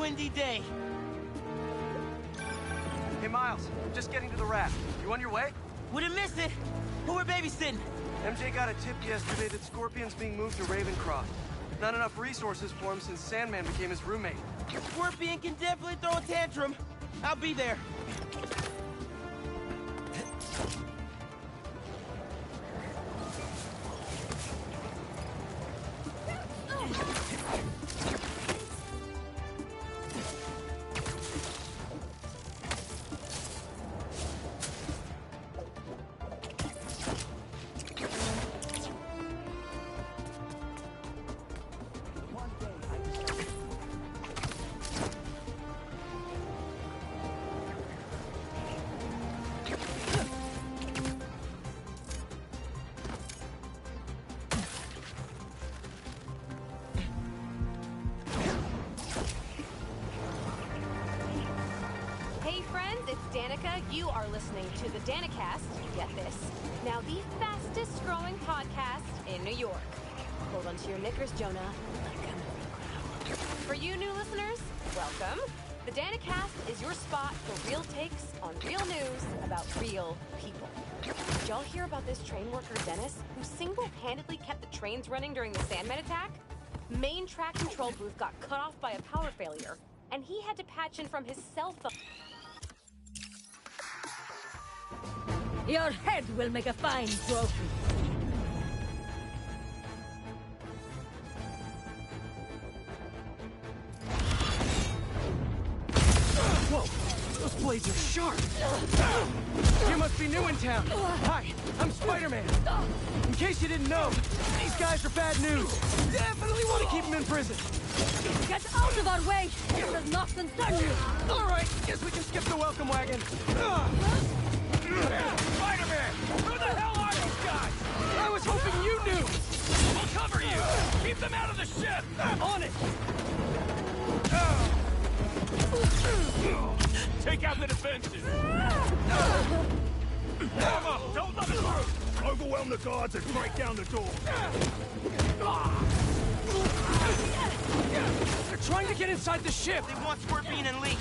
windy day. Hey, Miles, I'm just getting to the raft. You on your way? Wouldn't miss it. Who we're babysitting? MJ got a tip yesterday that Scorpion's being moved to Ravencroft. Not enough resources for him since Sandman became his roommate. Scorpion can definitely throw a tantrum. I'll be there. You are listening to the Danicast, get this, now the fastest growing podcast in New York. Hold on to your knickers, Jonah. For you new listeners, welcome. The Danicast is your spot for real takes on real news about real people. Did y'all hear about this train worker, Dennis, who single-handedly kept the trains running during the Sandman attack? Main track control booth got cut off by a power failure, and he had to patch in from his cell phone. Your head will make a fine trophy. Whoa! Those blades are sharp! You must be new in town! Hi, I'm Spider-Man! In case you didn't know, these guys are bad news! Definitely want to keep them in prison! Get out of our way! This does not concern you! Alright, guess we can skip the welcome wagon. Spider-Man! Who the hell are these guys? I was hoping you knew! We'll cover you! Keep them out of the ship! On it! Take out the defenses! Warm up! Don't let it through! Overwhelm the guards and break down the door. They're trying to get inside the ship! They want Scorpion and Lee.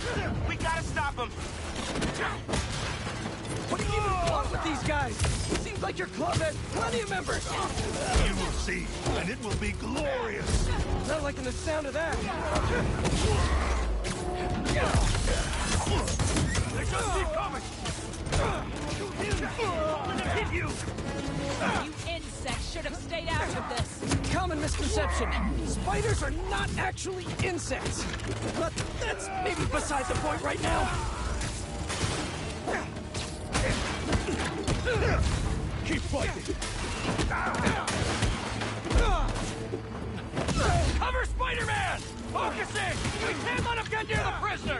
We gotta stop them. What do you even want with these guys? Seems like your club has plenty of members! You will see, and it will be glorious! Not liking the sound of that! They just keep coming! Let them hit you! You insects should have stayed out of this! Common misconception. Spiders are not actually insects. But that's maybe beside the point right now. Keep fighting! Cover Spider-Man! Focusing! We can't let him get near the prisoner!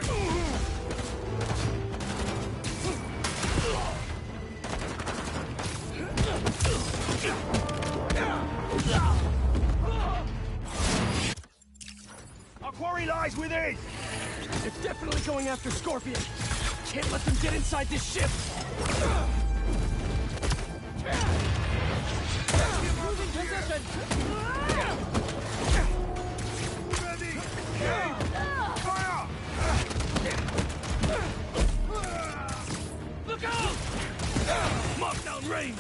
Our quarry lies within! They're definitely going after Scorpion. Can't let them get inside this ship. Moving position! Ready! Fire! Look out! Mark down range!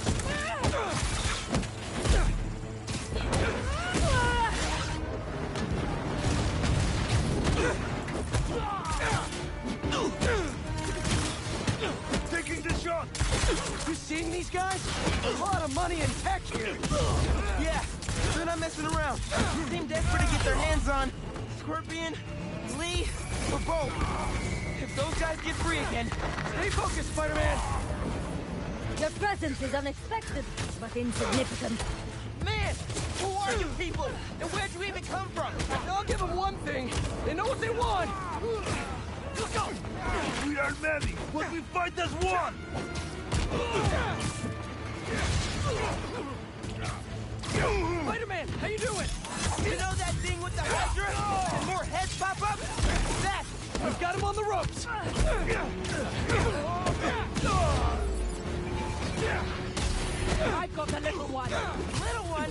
Taking the shot! You seeing these guys? A lot of money and tech here. Yeah, they're not messing around. Seem desperate to get their hands on Scorpion, Lee, or both. If those guys get free again, Stay focused, Spider-Man. Your presence is unexpected, but insignificant. man, who are you people? And where'd you even come from? I'll give them one thing. They know what they want. Look out! We are many, but we fight as one! Spider-Man, how you doing? You know that thing with the Hydra? And more heads pop up? That! We've got him on the ropes. I've got the little one. Little one?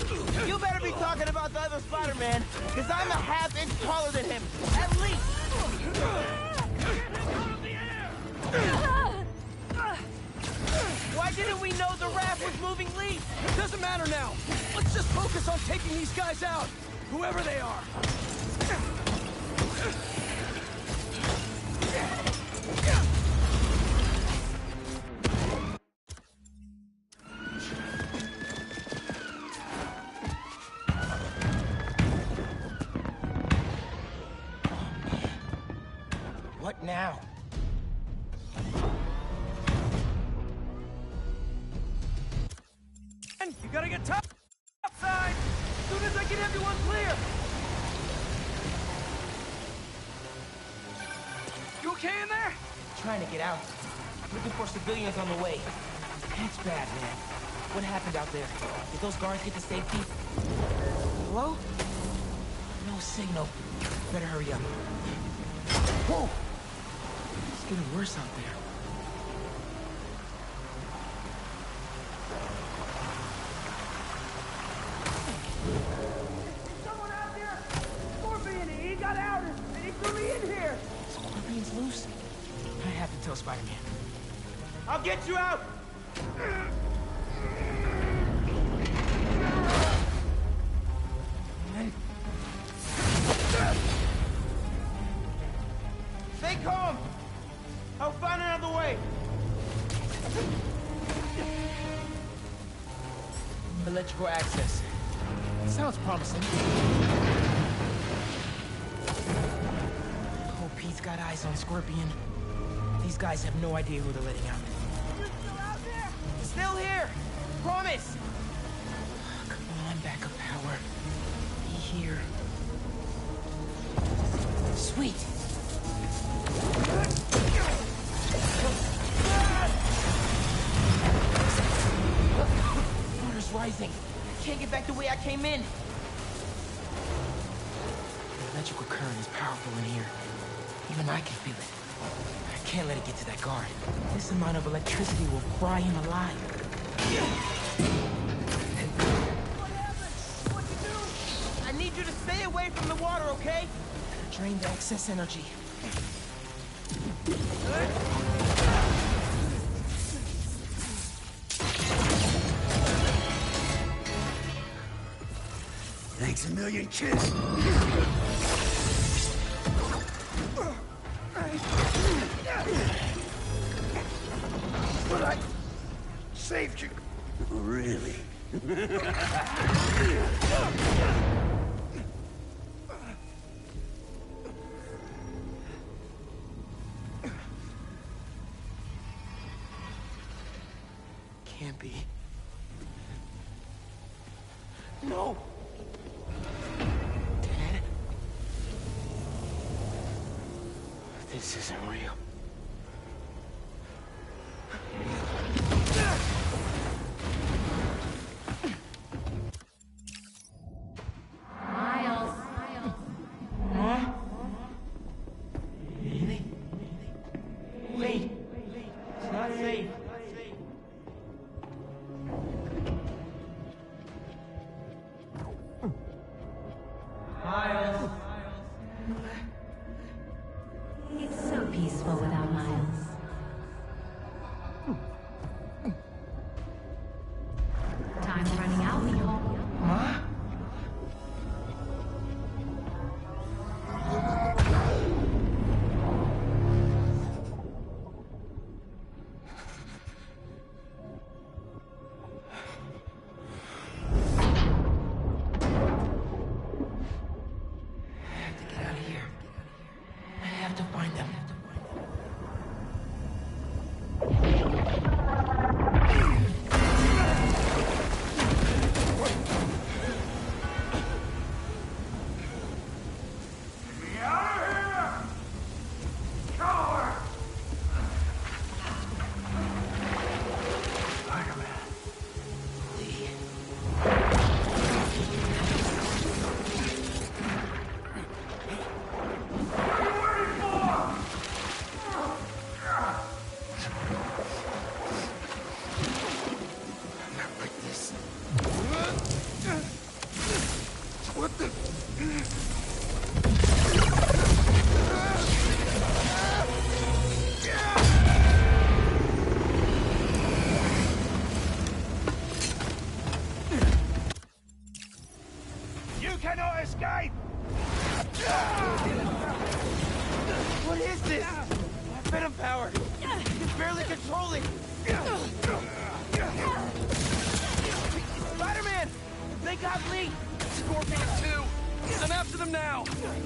You better be talking about the other Spider-Man, because I'm a half-inch taller than him. At least! Why didn't we know the raft was moving Lee? Doesn't matter now. Let's just focus on taking these guys out, whoever they are. What now? You gotta get top side! As soon as I get everyone clear! You okay in there? Trying to get out. Looking for civilians on the way. It's bad, man. What happened out there? Did those guards get to safety? Hello? No signal. Better hurry up. Whoa! It's getting worse out there. Someone out there! Scorpion, he got out! He threw me in here! Scorpion's loose? I have to tell Spider-Man. I'll get you out! Stay calm! I'll find another way! Electrical access. Sounds promising. Oh, Pete's got eyes on Scorpion. These guys have no idea who they're letting out. You're still out there? Still here! Promise! Come on, backup power. Be here. Sweet! Water's rising. Can't get back the way I came in. The electrical current is powerful in here. Even I can feel it. I can't let it get to that guard. This amount of electricity will fry him alive. What happened? What'd you do? I need you to stay away from the water, okay? Drain the excess energy. Thanks a million, kid. But I saved you. Really? Can't be. No! Dad? This isn't real. Miles. Huh? Really? Wait. It's not safe. Miles. It's so peaceful without Miles. Time's running out, we hope. Huh? I have to get out of here. I have to find them. escape! What is this? Venom power. He's barely controlling. Spider-Man! They got Lee! Scorpion 2! I'm after them now!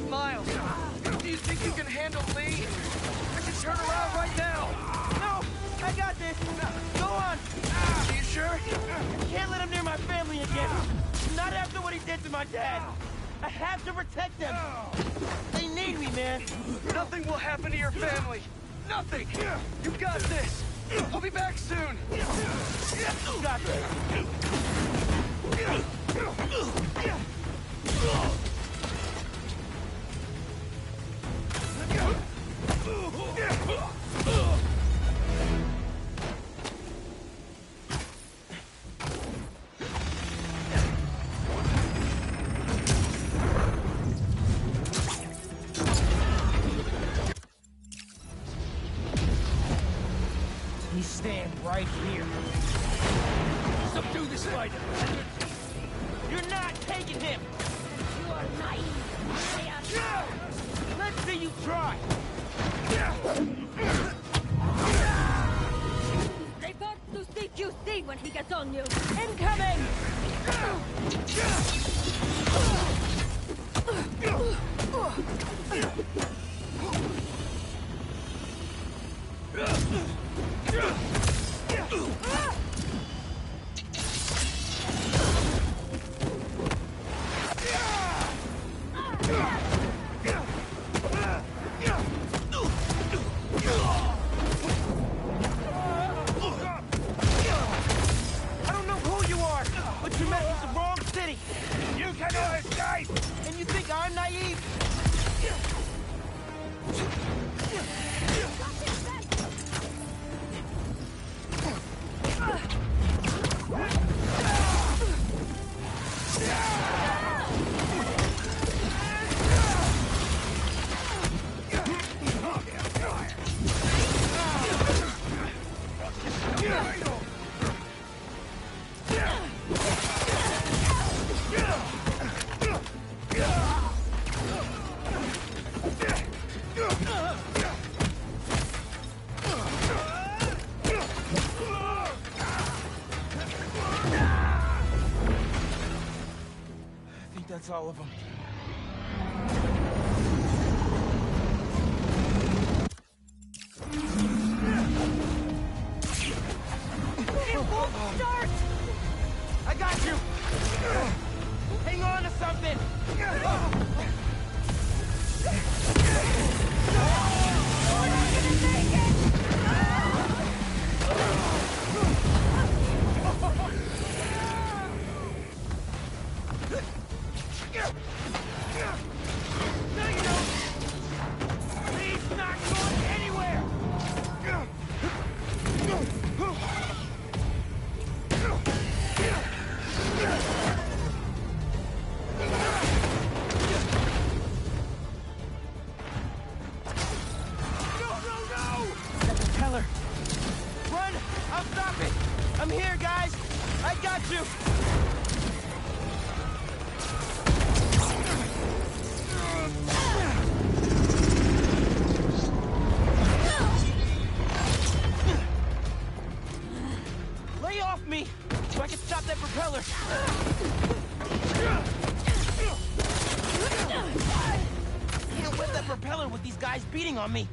Miles, do you think you can handle Lee? I can turn around right now! No! I got this! Go on! Are you sure? I can't let him near my family again! Not after what he did to my dad! I have to protect them! They need me, man! Nothing will happen to your family! Nothing! You got this! I'll be back soon! You got this! He's staying right here. Subdue this spider! You're not taking him! You are naive. Let's see you try! Report to CQC when he gets on you. Incoming! I don't know who you are, but you met with the wrong city! You cannot escape! And you think I'm naive? I think that's all of them. It won't start! I got you! Hang on to something! No, you don't! He's not going anywhere! That propeller! Run! I'll stop it! I'm here, guys! I got you! Lay off me, so I can stop that propeller. Can't whip that propeller with these guys beating on me.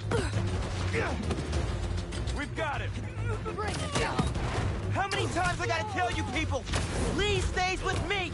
We've got him! Bring it down. How many times I gotta tell you people? Lee stays with me.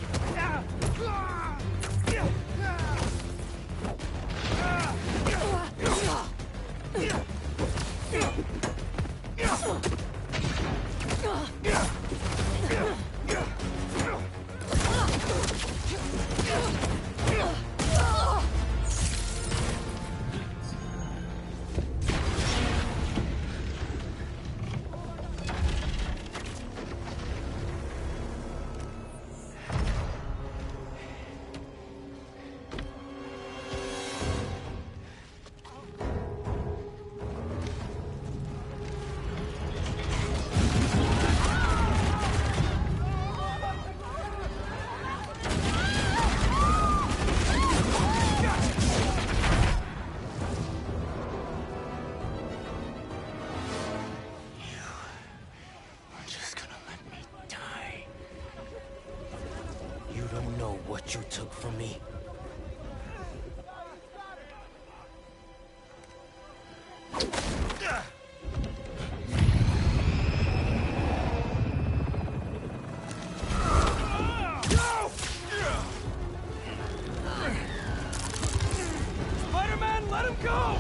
what you took from me. Spider-Man, let him go!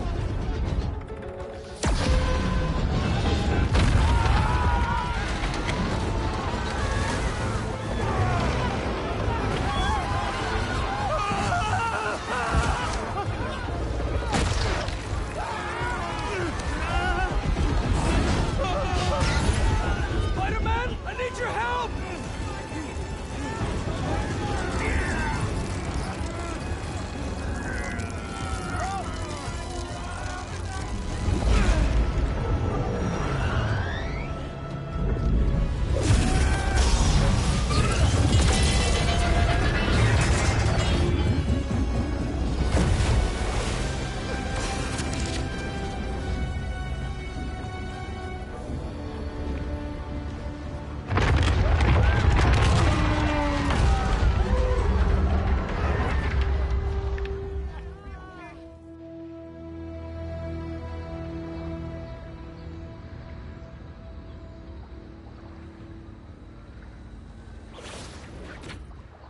Spider-Man, I need your help!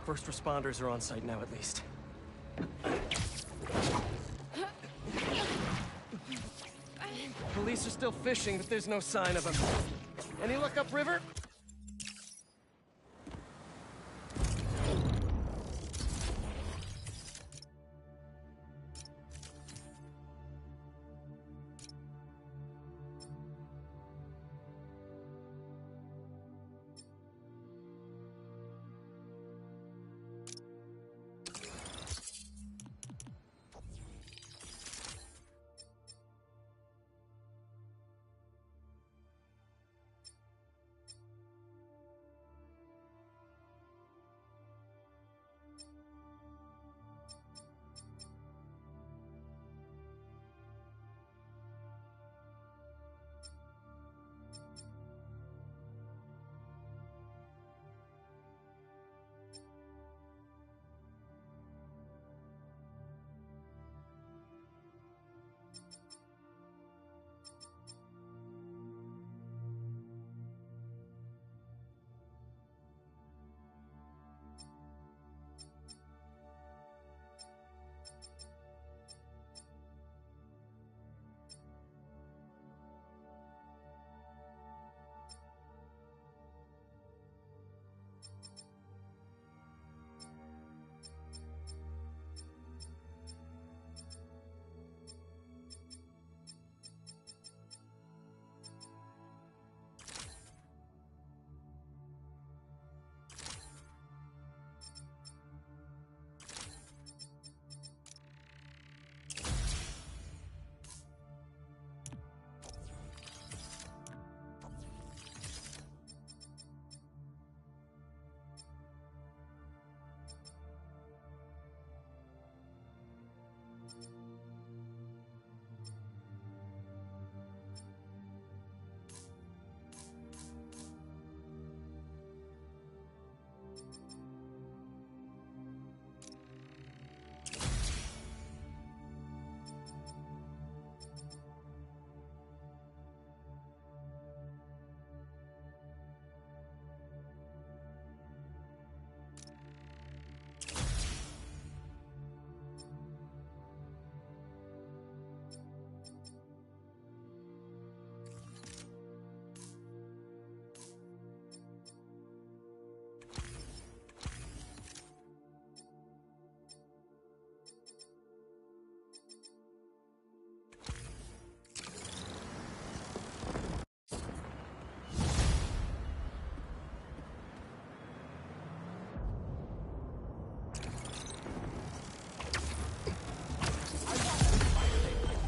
First responders are on site now, at least. Police are still fishing, but there's no sign of them. Any luck upriver?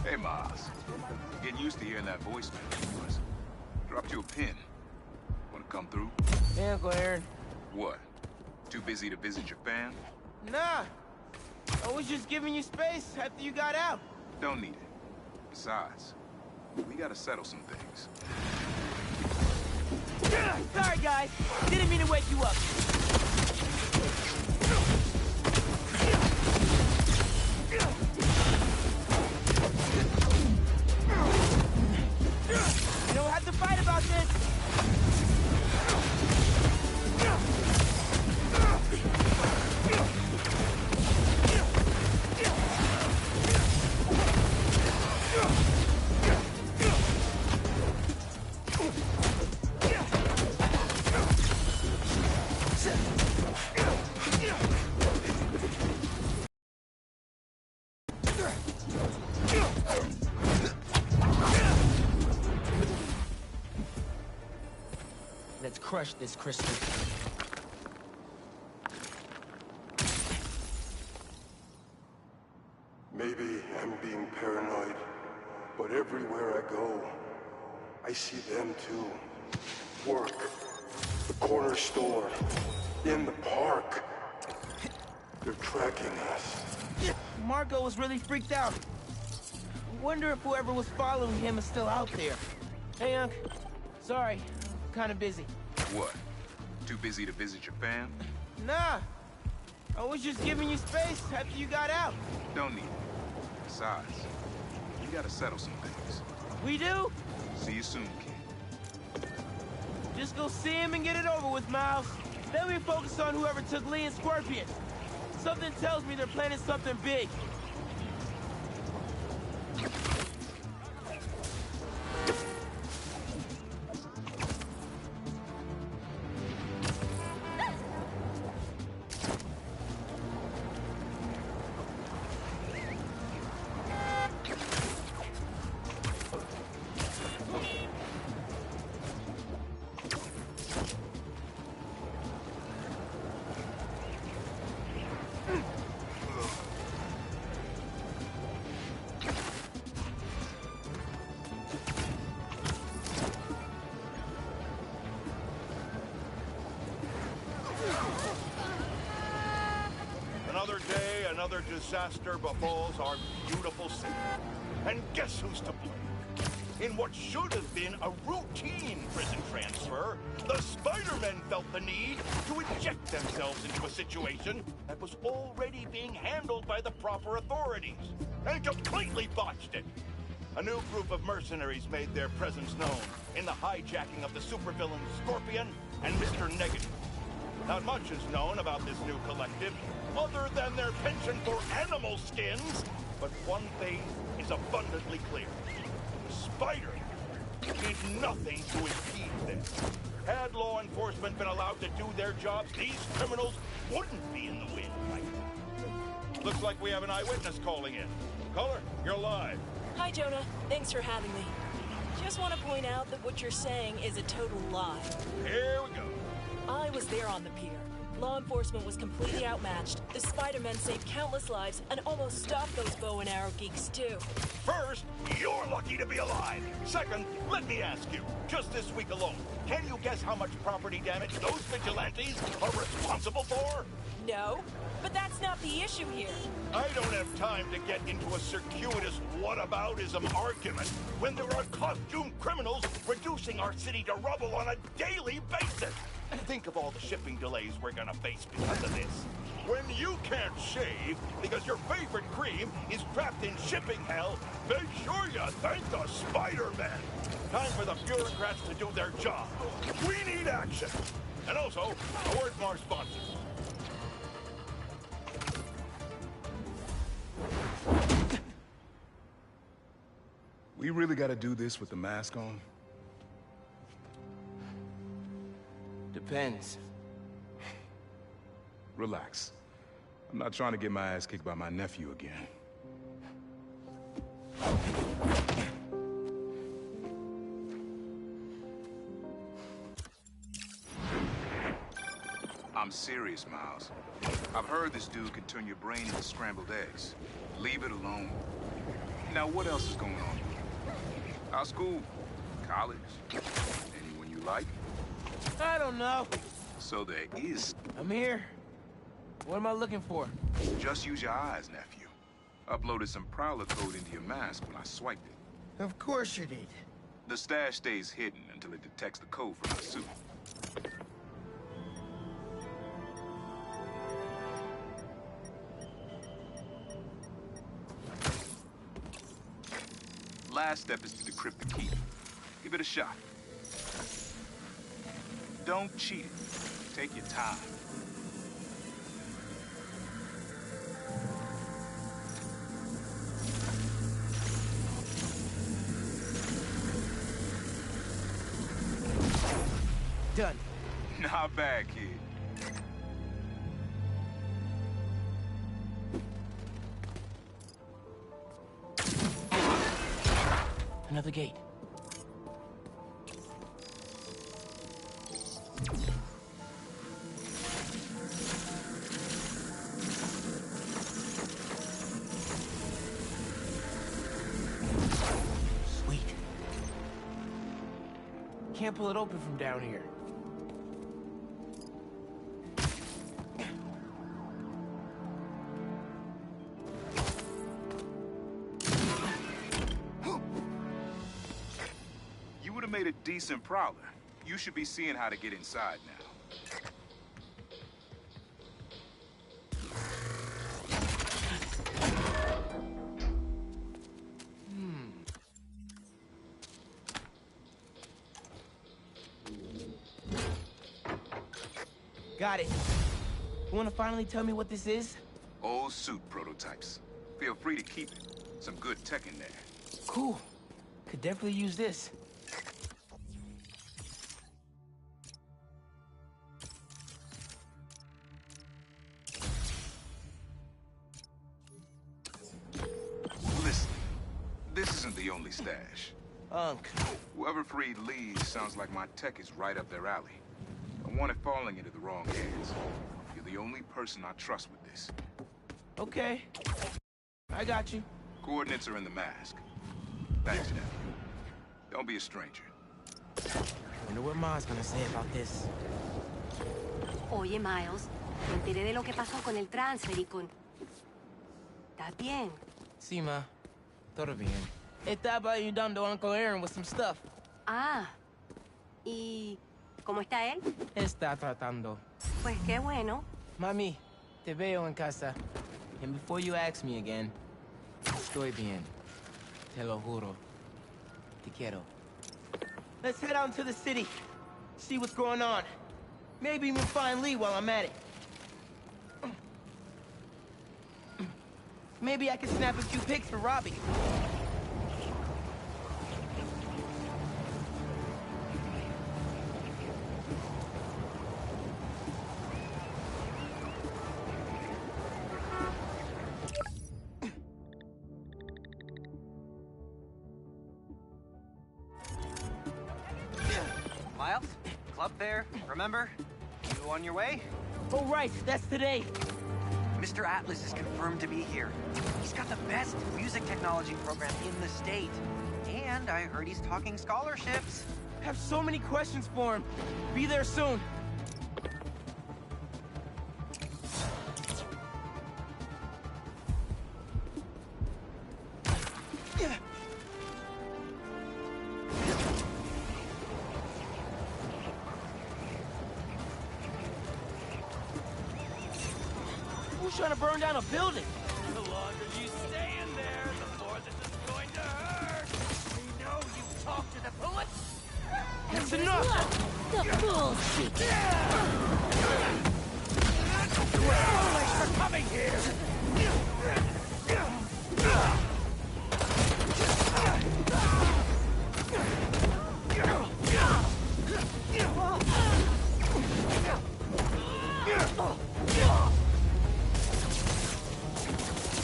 Hey, Miles. Getting used to hearing that voicemail of yours. Dropped you a pin. Wanna come through? Hey, Uncle Aaron. What? Too busy to visit your fam? Nah. I was just giving you space after you got out. Don't need it. Besides, we gotta settle some things. Sorry, guys. Didn't mean to wake you up. crush this crystal. Maybe I'm being paranoid, but everywhere I go, I see them too. Work, the corner store, in the park. They're tracking us. Marco was really freaked out. Wonder if whoever was following him is still out there. Hey, Unc. Sorry, kind of busy. What? Too busy to visit your fam? Nah, I was just giving you space after you got out. Don't need it. Besides, you gotta settle some things. We do? See you soon, kid. Just go see him and get it over with, Miles. Then we focus on whoever took Lee and Scorpion. Something tells me they're planning something big. Another day, another disaster befalls our beautiful city. And guess who's to blame? In what should have been a routine prison transfer, the Spider-Men felt the need to inject themselves into a situation that was already being handled by the proper authorities, and completely botched it. A new group of mercenaries made their presence known in the hijacking of the supervillain Scorpion and Mr. Negative. Not much is known about this new collective, other than their penchant for animal skins, but one thing is abundantly clear. Spider did nothing to impede them. Had law enforcement been allowed to do their jobs, these criminals wouldn't be in the wind right now. Looks like we have an eyewitness calling in. Caller, you're live. Hi, Jonah. Thanks for having me. Just want to point out that what you're saying is a total lie. Here we go. I was there on the pier. Law enforcement was completely outmatched. The Spider-Men saved countless lives and almost stopped those bow and arrow geeks, too. First, you're lucky to be alive. Second, let me ask you, just this week alone, can you guess how much property damage those vigilantes are responsible for? No, but that's not the issue here. I don't have time to get into a circuitous whataboutism argument when there are costumed criminals reducing our city to rubble on a daily basis. Think of all the shipping delays we're gonna face because of this. When you can't shave because your favorite cream is trapped in shipping hell, make sure you thank the Spider-Man. Time for the bureaucrats to do their job. We need action. And also, a word from our sponsors. We really gotta do this with the mask on? Depends. Relax. I'm not trying to get my ass kicked by my nephew again. I'm serious, Miles. I've heard this dude can turn your brain into scrambled eggs. Leave it alone. Now, what else is going on here? Our school? College? Anyone you like? I don't know. So there is. I'm here. What am I looking for? Just use your eyes, nephew. Uploaded some Prowler code into your mask when I swiped it. Of course you did. The stash stays hidden until it detects the code from my suit. Last step is to decrypt the key. Give it a shot. Don't cheat it. Take your time. Done. Not bad, kid. Another gate. can't pull it open from down here. You would have made a decent prowler. You should be seeing how to get inside now. Got it. You wanna finally tell me what this is? Old suit prototypes. Feel free to keep it. Some good tech in there. Cool. Could definitely use this. Listen, this isn't the only stash. Unc. Whoever freed Lee sounds like my tech is right up their alley. I want it falling into the wrong hands. You're the only person I trust with this. Okay. I got you. Coordinates are in the mask. Thanks, nephew. Don't be a stranger. Wonder what Ma's gonna say about this. Oye, Miles, me enteré de lo que pasó con el transfer y con... ¿Estás bien? Sí, Ma. Todo bien. Estaba ayudando a Uncle Aaron with some stuff. Ah, ¿y cómo está él? Está tratando. Pues qué bueno. Mami, te veo en casa. And before you ask me again, estoy bien. Te lo juro. Te quiero. Let's head out into the city. See what's going on. Maybe even find Lee while I'm at it. Maybe I can snap a few pics for Robbie. Miles? Club there, remember? You on your way? Oh, right, that's today. Mr. Atlas is confirmed to be here. He's got the best music technology program in the state. And I heard he's talking scholarships. Have so many questions for him. Be there soon. Who's trying to burn down a building? The longer you stay in there, the more this is going to hurt. We know you talked to the bullets. That's enough! The bullshit! Thanks for coming here.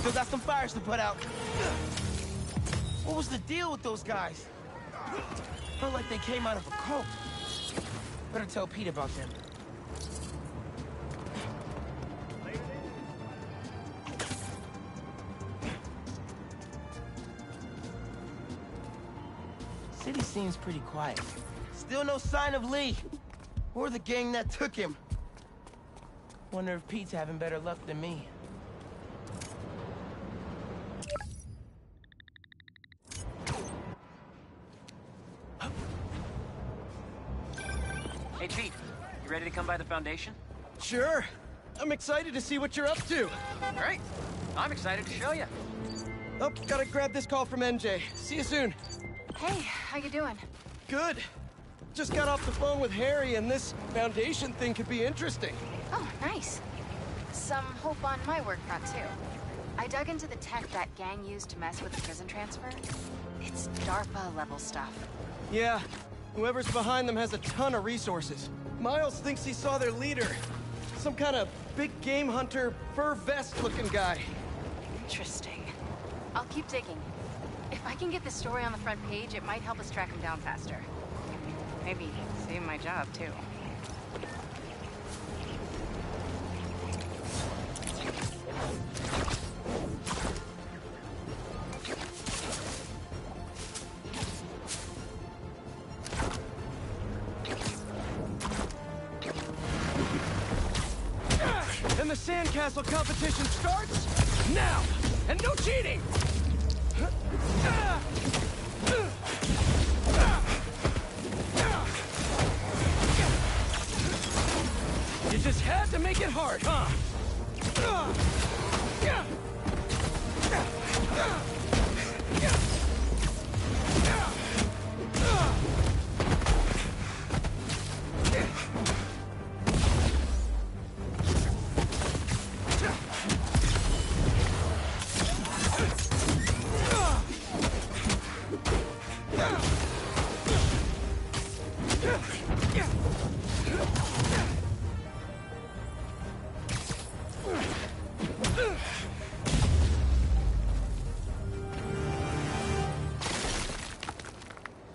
Still got some fires to put out. What was the deal with those guys? Felt like they came out of a cult. Better tell Pete about them. City seems pretty quiet. Still no sign of Lee. Or the gang that took him. Wonder if Pete's having better luck than me. Hey, Pete, you ready to come by the Foundation? Sure. I'm excited to see what you're up to. Great. I'm excited to show you. Oh, gotta grab this call from NJ. See you soon. Hey, how you doing? Good. Just got off the phone with Harry, and this Foundation thing could be interesting. Oh, nice. Some hope on my work front, too. I dug into the tech that gang used to mess with the prison transfer. It's DARPA-level stuff. Yeah, whoever's behind them has a ton of resources. Miles thinks he saw their leader. Some kind of big game hunter, fur vest-looking guy. Interesting. I'll keep digging. If I can get this story on the front page, it might help us track him down faster. Maybe save my job, too. And the sandcastle competition starts now! And no cheating! You just had to make it hard, huh?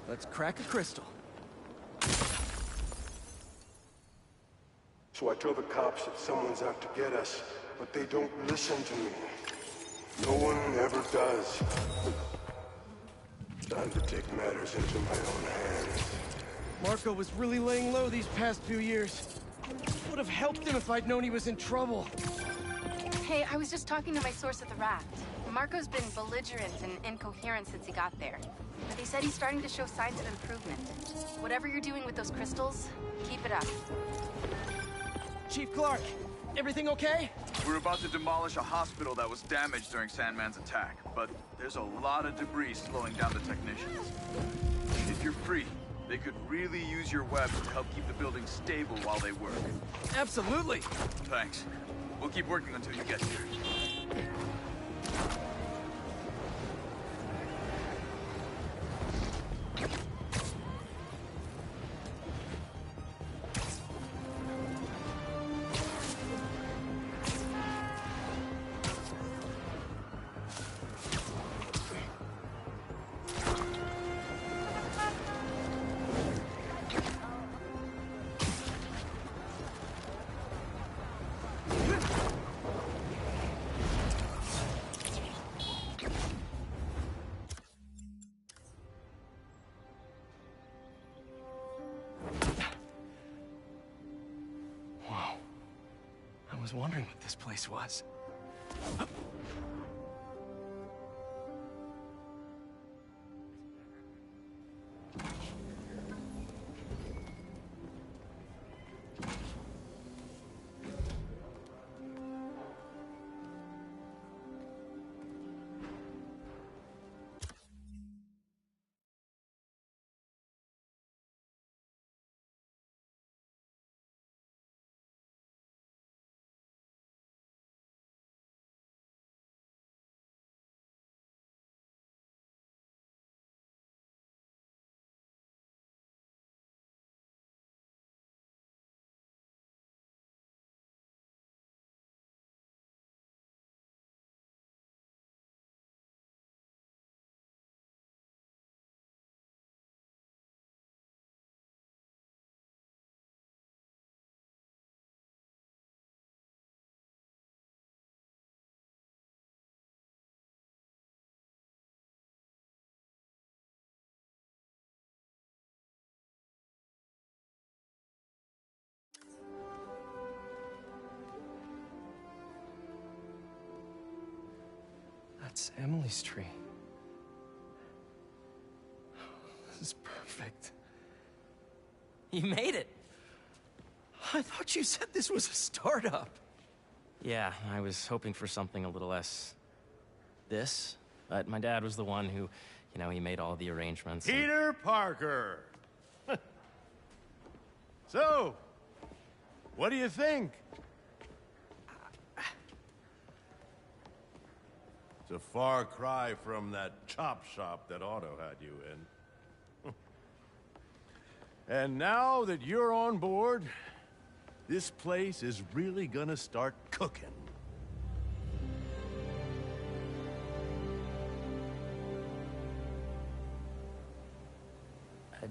Let's crack a crystal. So I tell the cops that someone's out to get us, but they don't listen to me. No one ever does. Time to take matters into my own hands. Marco was really laying low these past few years. Would have helped him if I'd known he was in trouble. Hey, I was just talking to my source at the raft. Marco's been belligerent and incoherent since he got there. But he said he's starting to show signs of improvement. Whatever you're doing with those crystals, keep it up. Chief Clark, everything okay? We're about to demolish a hospital that was damaged during Sandman's attack, but there's a lot of debris slowing down the technicians. If you're free, they could really use your web to help keep the building stable while they work. Absolutely. Thanks. We'll keep working until you get here. I was wondering what this place was. That's Emily's tree. This is perfect. You made it. I thought you said this was a startup. Yeah, I was hoping for something a little less this, but my dad was the one who, he made all the arrangements. Peter Parker! So, what do you think? It's a far cry from that chop shop that Otto had you in. And now that you're on board, this place is really gonna start cooking.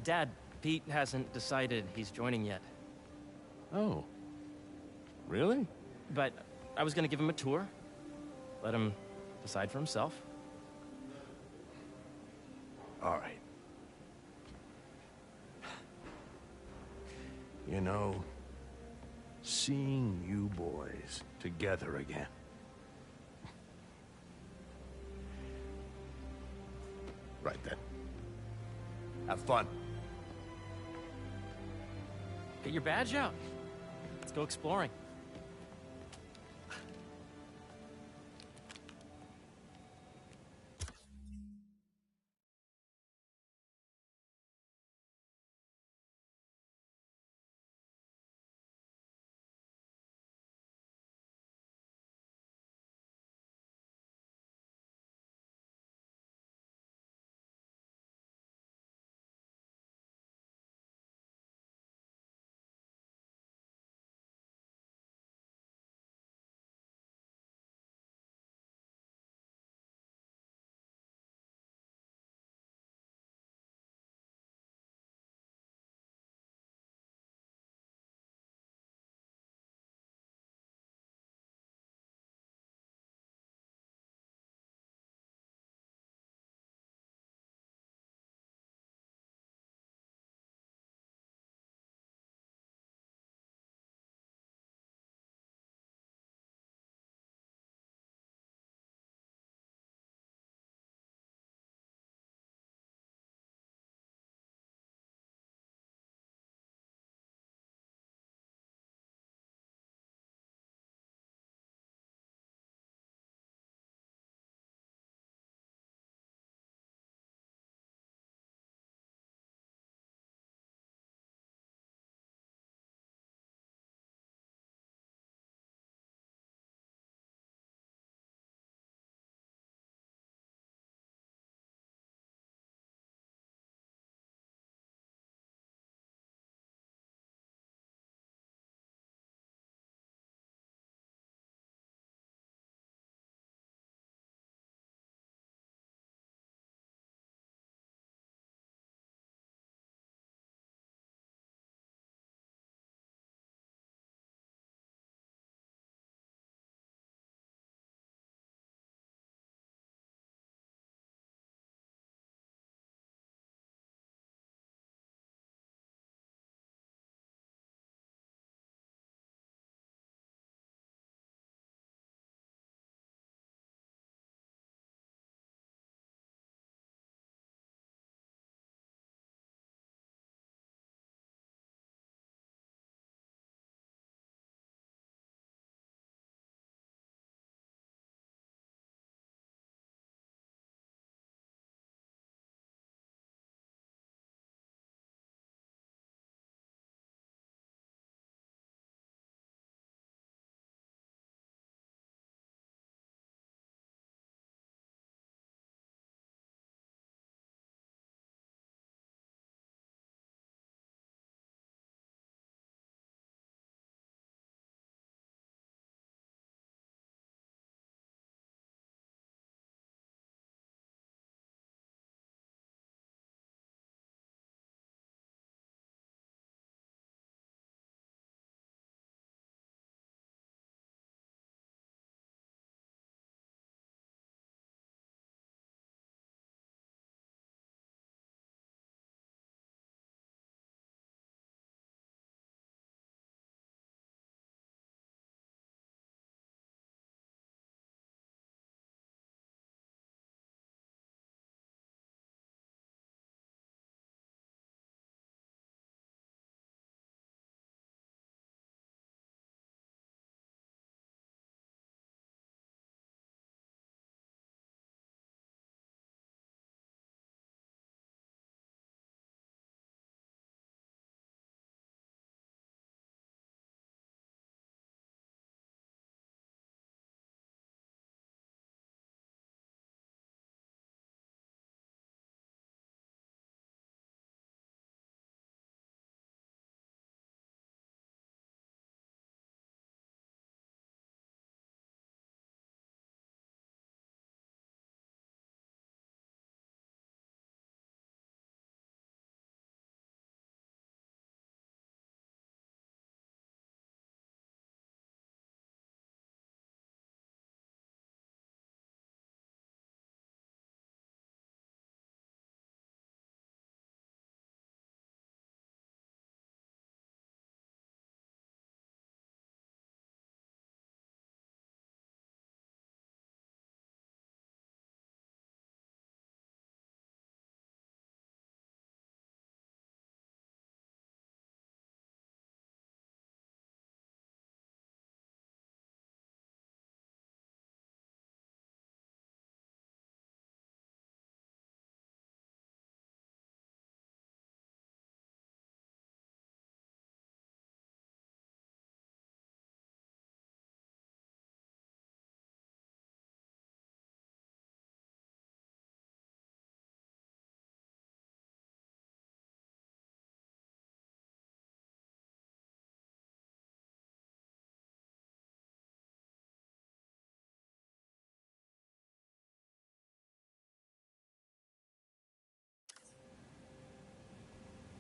Dad, Pete hasn't decided he's joining yet. Oh. Really? But I was gonna give him a tour. Let him decide for himself. All right. You know, seeing you boys boys together again. Right then. Have fun. Get your badge out. Let's go exploring.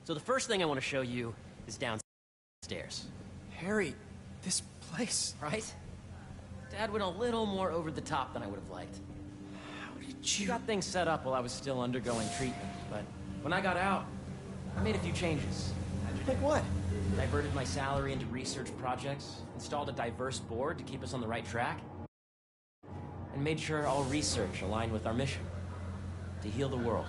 So the first thing I want to show you is downstairs. Harry, this place... Right? Dad went a little more over the top than I would have liked. How did He you... got things set up while I was still undergoing treatment, but when I got out, I made a few changes. Like what? Diverted my salary into research projects, installed a diverse board to keep us on the right track, and made sure all research aligned with our mission, to heal the world.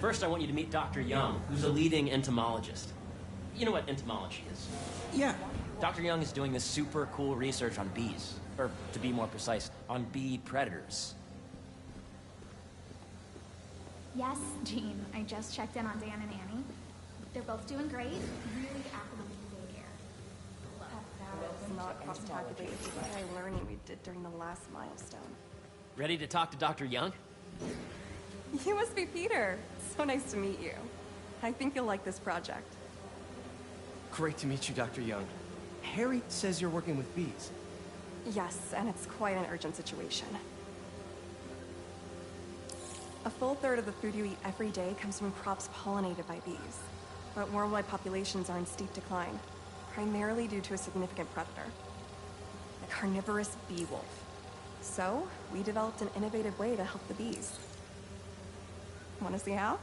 First, I want you to meet Dr. Young, who's a leading entomologist. You know what entomology is? Yeah. Dr. Young is doing this super cool research on bees, or to be more precise, on bee predators. Yes, Jean. I just checked in on Dan and Annie. They're both doing great. Really academically there. That was not cross-calculated with the high learning we did during the last milestone. Ready to talk to Dr. Young? You must be Peter. So nice to meet you. I think you'll like this project. Great to meet you, Dr. Young. Harry says you're working with bees. Yes, and it's quite an urgent situation. A full third of the food you eat every day comes from crops pollinated by bees. But worldwide populations are in steep decline, primarily due to a significant predator, the carnivorous bee wolf. So, we developed an innovative way to help the bees. Want to see how?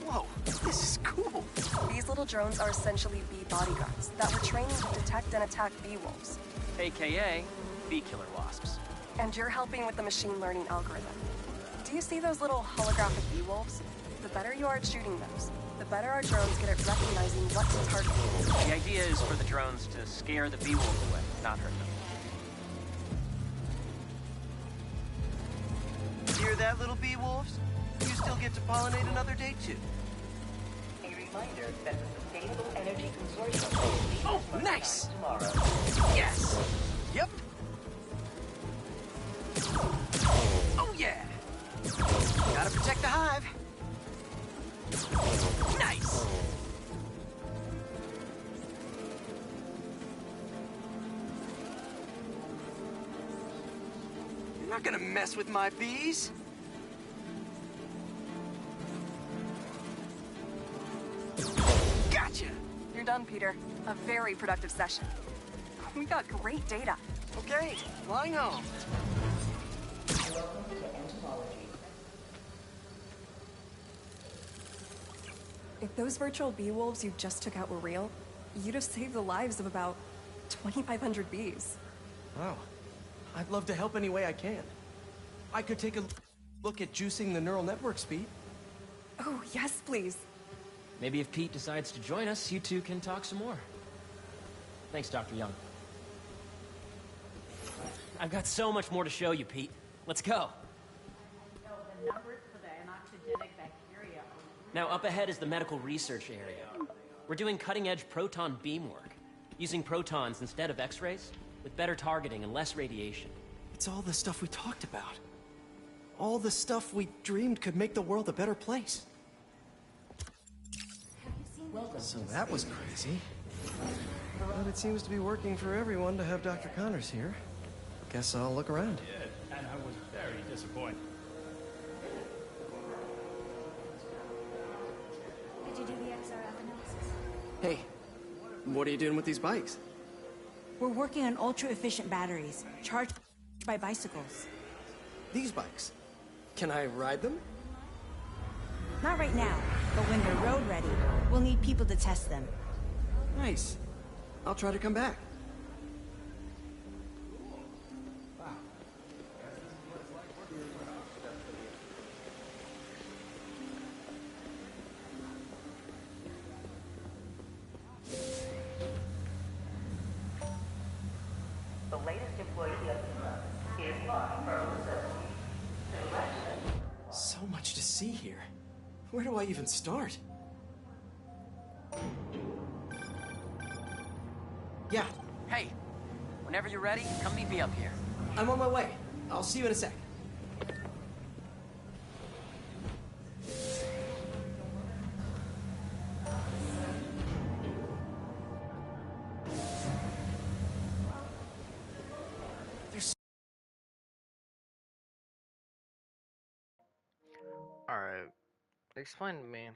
Whoa, this is cool. These little drones are essentially bee bodyguards that were trained to detect and attack bee wolves. AKA bee killer wasps. And you're helping with the machine learning algorithm. Do you see those little holographic bee wolves? The better you are at shooting those, the better our drones get at recognizing what to target. The idea is for the drones to scare the bee wolves away, not hurt them. Hear that, little bee wolves? You still get to pollinate another day, too. A reminder that the Sustainable Energy Consortium... Oh, nice! Tomorrow. Yes! Yep. Oh, yeah! Gotta protect the hive. Nice! You're not gonna mess with my bees. Gotcha! You're done, Peter. A very productive session. We got great data. Okay, flying home. If those virtual bee wolves you just took out were real, you'd have saved the lives of about 2,500 bees. Wow. I'd love to help any way I can. I could take a look at juicing the neural network speed. Oh, yes, please. Maybe if Pete decides to join us, you two can talk some more. Thanks, Dr. Young. I've got so much more to show you, Pete. Let's go. The numbers for the anoxygenic bacteria. Now, up ahead is the medical research area. We're doing cutting-edge proton beam work, using protons instead of X-rays, with better targeting and less radiation. It's all the stuff we talked about. All the stuff we dreamed could make the world a better place. So that was crazy. But it seems to be working for everyone to have Dr. Connors here. Guess I'll look around. Yeah, and I was very disappointed. Did you do the XRF analysis? Hey, what are you doing with these bikes? We're working on ultra-efficient batteries, charged by bicycles. These bikes? Can I ride them? Not right now, but when they're road ready, we'll need people to test them. Nice. I'll try to come back. The latest employee of the club is on Pearl Associates. So much to see here. Where do I even start? Yeah. Hey, whenever you're ready, come meet me up here. I'm on my way. I'll see you in a sec. Alright. Explain to me.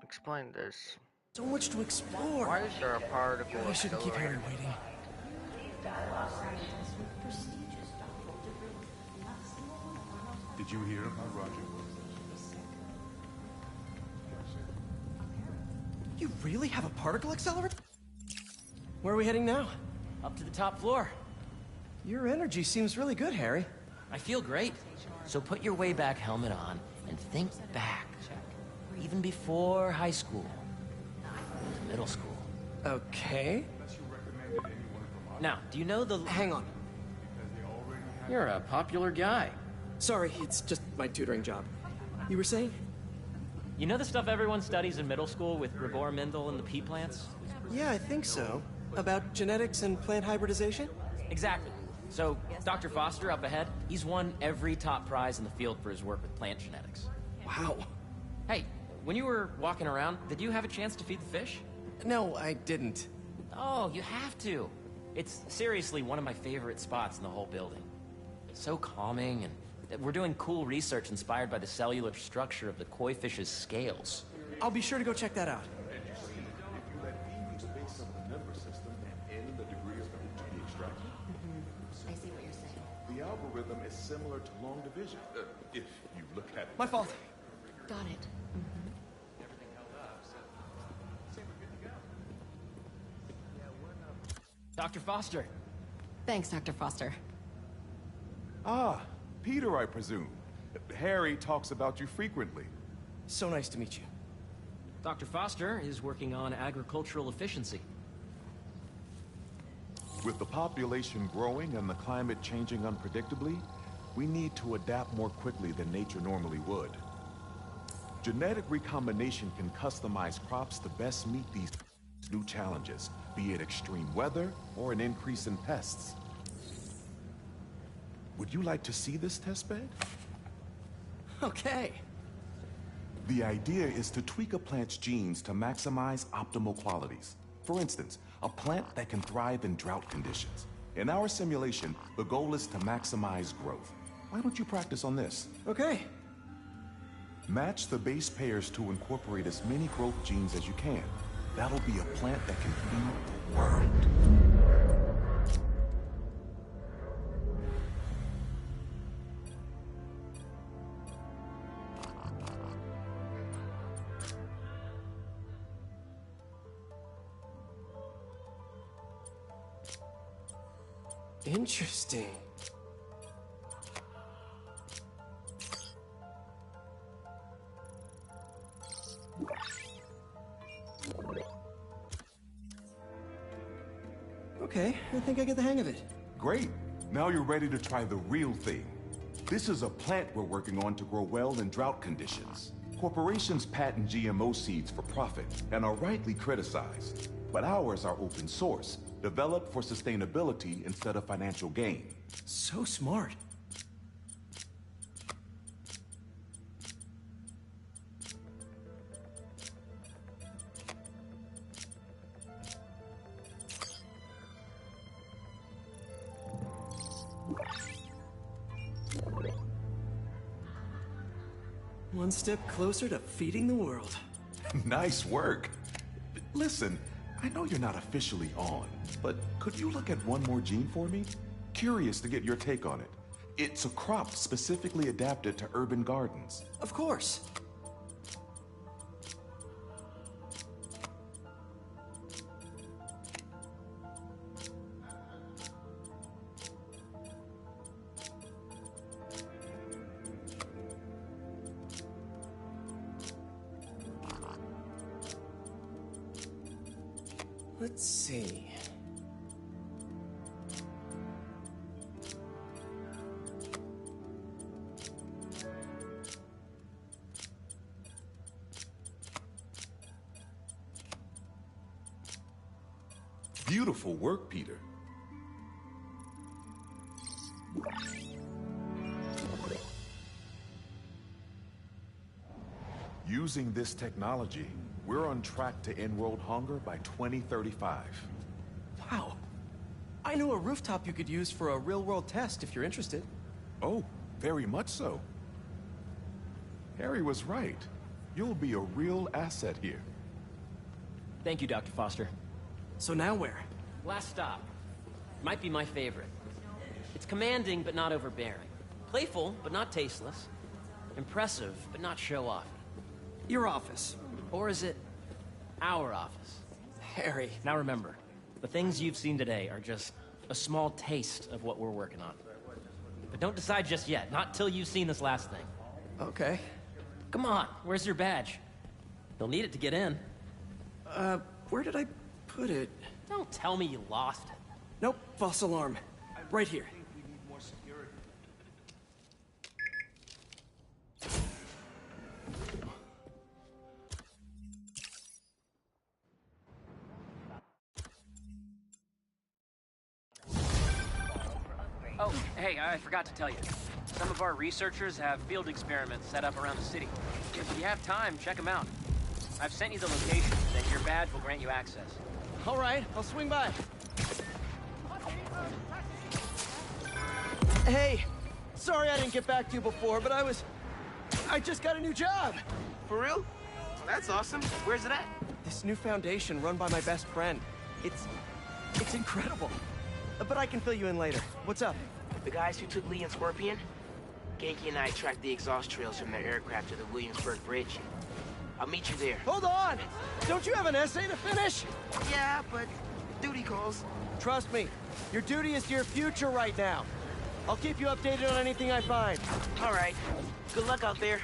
Explain this. So much to explore. Why is there a particle I shouldn't keep Harry waiting. Did you hear about Roger? You really have a particle accelerator? Where are we heading now? Up to the top floor. Your energy seems really good, Harry. I feel great. So put your way back helmet on and think back. Even before high school. Middle school. Okay. Now, do you know the... Hang on. You're a popular guy. Sorry, it's just my tutoring job. You were saying? You know the stuff everyone studies in middle school with Gregor Mendel and the pea plants? Yeah, I think so. About genetics and plant hybridization? Exactly. So, Dr. Foster up ahead, he's won every top prize in the field for his work with plant genetics. Wow. Hey, when you were walking around, did you have a chance to feed the fish? No, I didn't. Oh, you have to. It's seriously one of my favorite spots in the whole building. It's so calming, and we're doing cool research inspired by the cellular structure of the koi fish's scales. I'll be sure to go check that out. I see what you're saying. The algorithm is similar to long division, if you look at it. My fault. Got it. Dr. Foster. Thanks, Dr. Foster. Ah, Peter, I presume. Harry talks about you frequently. So nice to meet you. Dr. Foster is working on agricultural efficiency. With the population growing and the climate changing unpredictably, we need to adapt more quickly than nature normally would. Genetic recombination can customize crops to best meet these new challenges, be it extreme weather or an increase in pests. Would you like to see this testbed? Okay. The idea is to tweak a plant's genes to maximize optimal qualities. For instance, a plant that can thrive in drought conditions. In our simulation, the goal is to maximize growth. Why don't you practice on this? Okay. Match the base pairs to incorporate as many growth genes as you can. That'll be a plant that can feed the world. Interesting. Okay, I think I get the hang of it. Great. Now you're ready to try the real thing. This is a plant we're working on to grow well in drought conditions. Corporations patent GMO seeds for profit and are rightly criticized. But ours are open source, developed for sustainability instead of financial gain. So smart. One step closer to feeding the world. Nice work. Listen, I know you're not officially on, but could you look at one more gene for me? Curious to get your take on it. It's a crop specifically adapted to urban gardens. Of course. Let's see. Beautiful work, Peter. Using this technology, we're on track to end world hunger by 2035. Wow. I know a rooftop you could use for a real-world test if you're interested. Oh, very much so. Harry was right. You'll be a real asset here. Thank you, Dr. Foster. So now where? Last stop. Might be my favorite. It's commanding, but not overbearing. Playful, but not tasteless. Impressive, but not show-off. Your office. Or is it our office? Harry. Now remember, the things you've seen today are just a small taste of what we're working on. But don't decide just yet, not till you've seen this last thing. Okay. Come on, where's your badge? You'll need it to get in. Where did I put it? Don't tell me you lost it. Nope, false alarm. Right here. Oh, hey, I forgot to tell you. Some of our researchers have field experiments set up around the city. If you have time, check them out. I've sent you the location, then your badge will grant you access. All right, I'll swing by. Hey, sorry I didn't get back to you before, but I just got a new job. For real? Well, that's awesome. Where's it at? This new foundation run by my best friend. It's incredible. But I can fill you in later. What's up? The guys who took Lee and Scorpion? Genki and I tracked the exhaust trails from their aircraft to the Williamsburg Bridge. I'll meet you there. Hold on! Don't you have an essay to finish? Yeah, but duty calls. Trust me, your duty is to your future right now. I'll keep you updated on anything I find. All right. Good luck out there.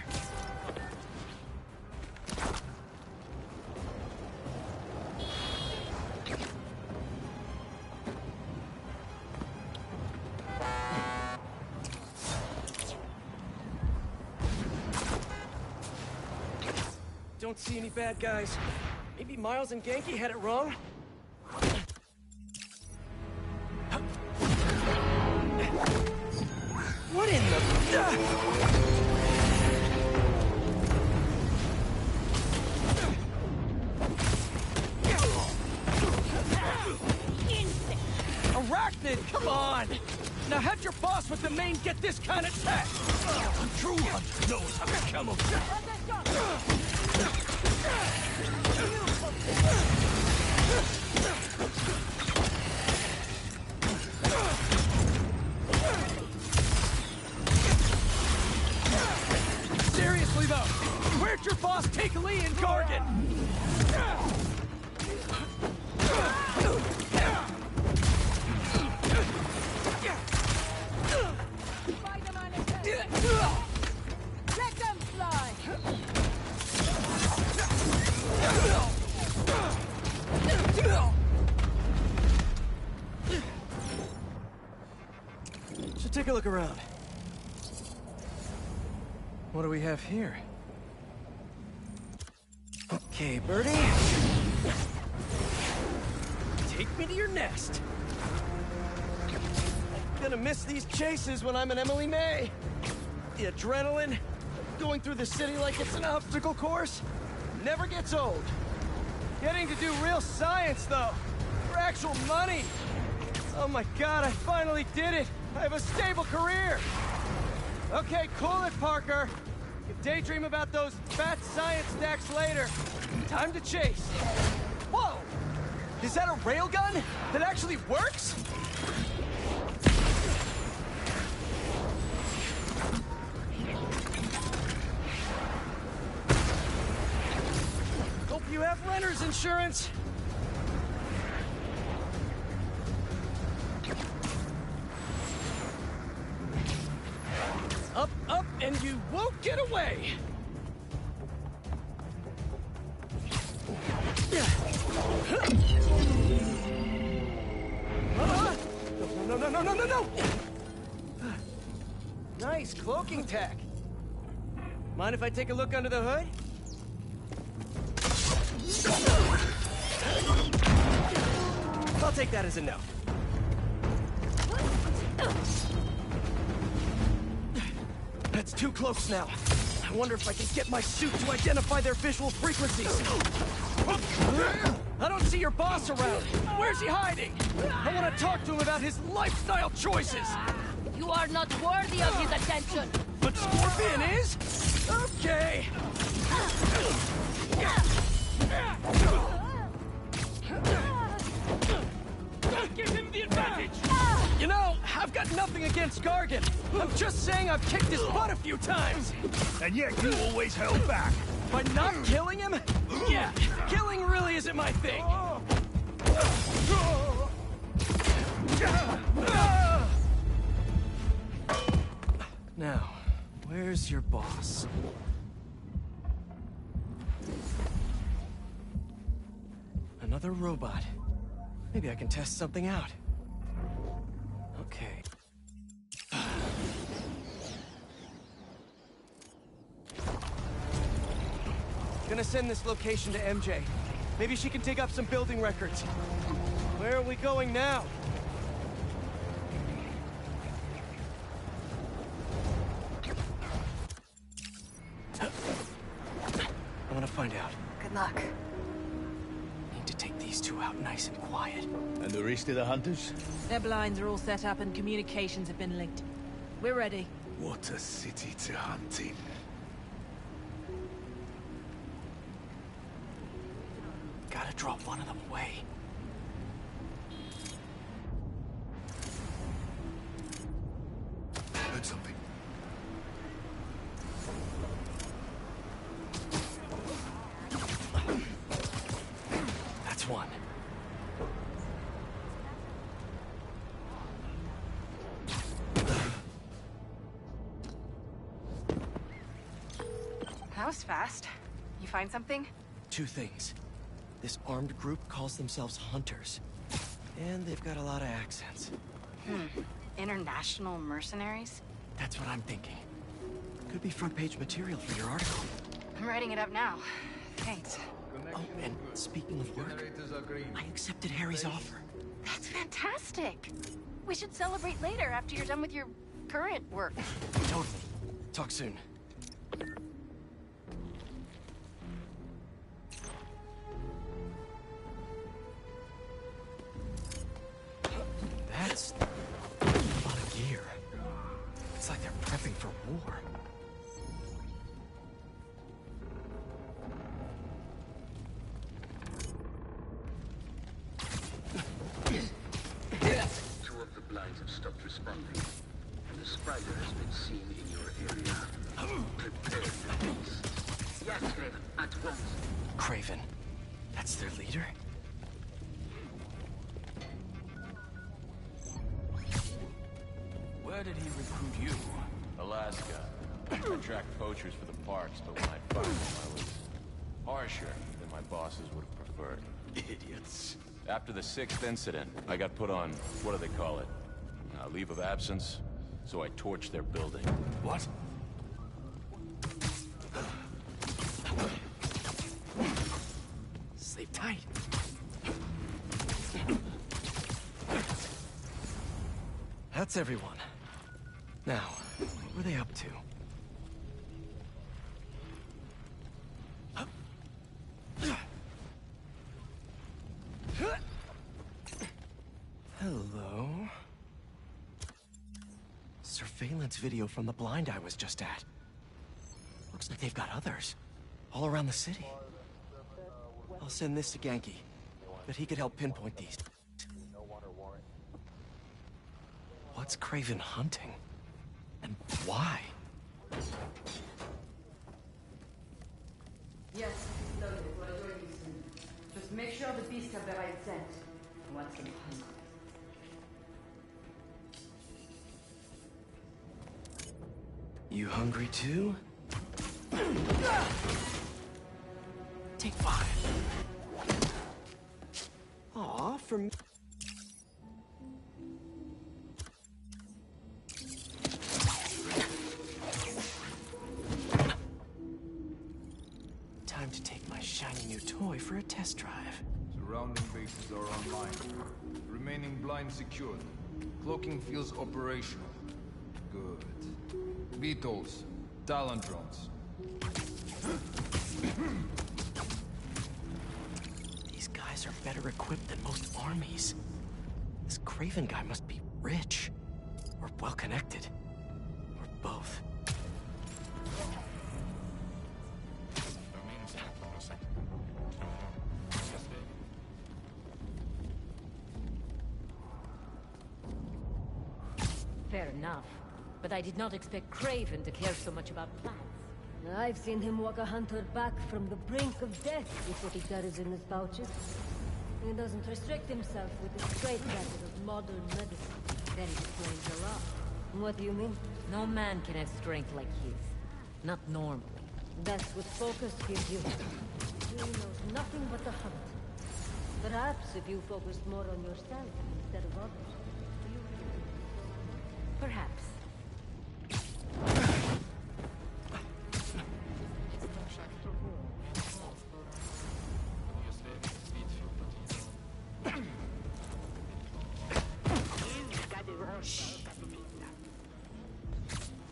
Don't see any bad guys. Maybe Miles and Genki had it wrong? What in the... Arachnid, come on! Now have your boss with the main get this kind of tech! A true hunter knows how to camouflage. Seriously though, where'd your boss take Lee and Gargan? Let them fly! Should take a look around. What do we have here? Okay, Birdie. Take me to your nest. Gonna miss these chases when I'm an Emily May. The adrenaline, going through the city like it's an obstacle course, never gets old. Getting to do real science, though, for actual money. Oh my God, I finally did it. I have a stable career. Okay, cool it, Parker. You can daydream about those fat science stacks later. Time to chase. Whoa! Is that a railgun that actually works? Hope you have renter's insurance. Up, up, and you won't get away! No! Nice cloaking tech. Mind if I take a look under the hood? I'll take that as a no. That's too close now. I wonder if I can get my suit to identify their visual frequencies. I don't see your boss around. Where's he hiding? I want to talk to him about his lifestyle choices. You are not worthy of his attention. But Scorpion is? Okay! Don't give him the advantage! You know, I've got nothing against Gargan. I'm just saying I've kicked his butt a few times. And yet you always held back. By not killing him? Yeah, killing really isn't my thing. Now, where's your boss? Another robot. Maybe I can test something out. Okay. Gonna send this location to MJ. Maybe she can dig up some building records. Where are we going now? I'm gonna find out. Good luck. Need to take these two out nice and quiet. And the rest of the hunters? Their blinds are all set up and communications have been linked. We're ready. What a city to hunt in. Gotta drop one of them away. Heard something. That's one. That was fast. You find something? Two things. This armed group calls themselves Hunters. And they've got a lot of accents. International mercenaries? That's what I'm thinking. Could be front page material for your article. I'm writing it up now. Thanks. Oh, and speaking of work, I accepted Harry's offer. That's fantastic. We should celebrate later after you're done with your current work. Totally. Talk soon. That's a lot of gear. It's like they're prepping for war. Two of the blinds have stopped responding, and the spider has been seen in your area. Prepare your beast. Yes, Raven, at once. Craven. That's their leader? Where did he recruit you? Alaska. I tracked poachers for the parks, but when I found them, I was harsher than my bosses would have preferred. Idiots. After the 6th incident, I got put on, what do they call it? Leave of absence. So I torched their building. What? Sleep tight. That's everyone. Now, what were they up to? Hello? Surveillance video from the blind I was just at. Looks like they've got others. All around the city. I'll send this to Genki. But he could help pinpoint these. What's Craven hunting? And why? Yes, loaded. We'll join you soon. Just make sure the beasts have the right scent. I want some hunt. You hungry too? Take 5. Aw, from... Time to take my shiny new toy for a test drive. Surrounding bases are online. Remaining blind secured. Cloaking fields operational. Good. Beetles. Talon drones. These guys are better equipped than most armies. This Craven guy must be rich. Or well-connected. Or both. Fair enough. But I did not expect Craven to care so much about plants. I've seen him walk a hunter back from the brink of death with what he carries in his pouches. He doesn't restrict himself with the straitjacket of modern medicine. That explains a lot. What do you mean? No man can have strength like his. Not normally. That's what focus gives you. He knows nothing but the hunt. Perhaps if you focused more on yourself instead of others. Perhaps.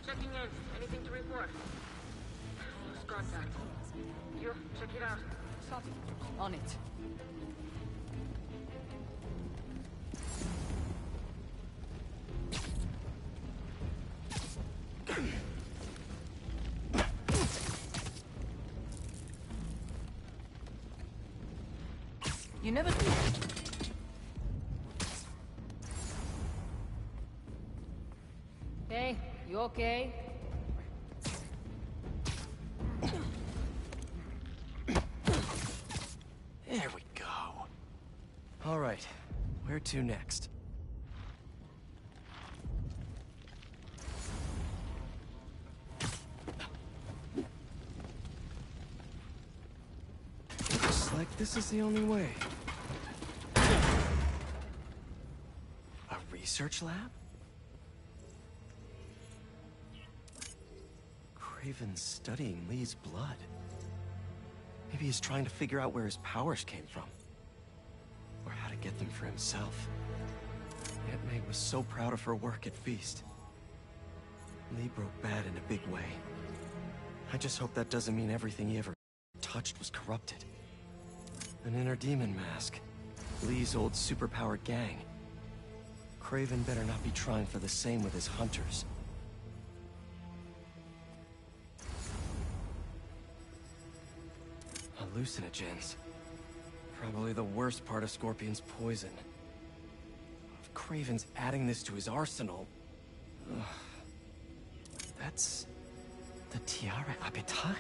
Checking in. Anything to report? Lost contact. You, check it out. On it. You never... Hey, you okay? There we go. All right, where to next? Looks like this is the only way. A research lab? Craven's studying Lee's blood. Maybe he's trying to figure out where his powers came from. Or how to get them for himself. Aunt May was so proud of her work at Feast. Lee broke bad in a big way. I just hope that doesn't mean everything he ever touched was corrupted. An inner demon mask. Lee's old superpowered gang. Craven better not be trying for the same with his hunters. Hallucinogens. Probably the worst part of Scorpion's poison. If Craven's adding this to his arsenal... Ugh. That's... the Tiara Abetai.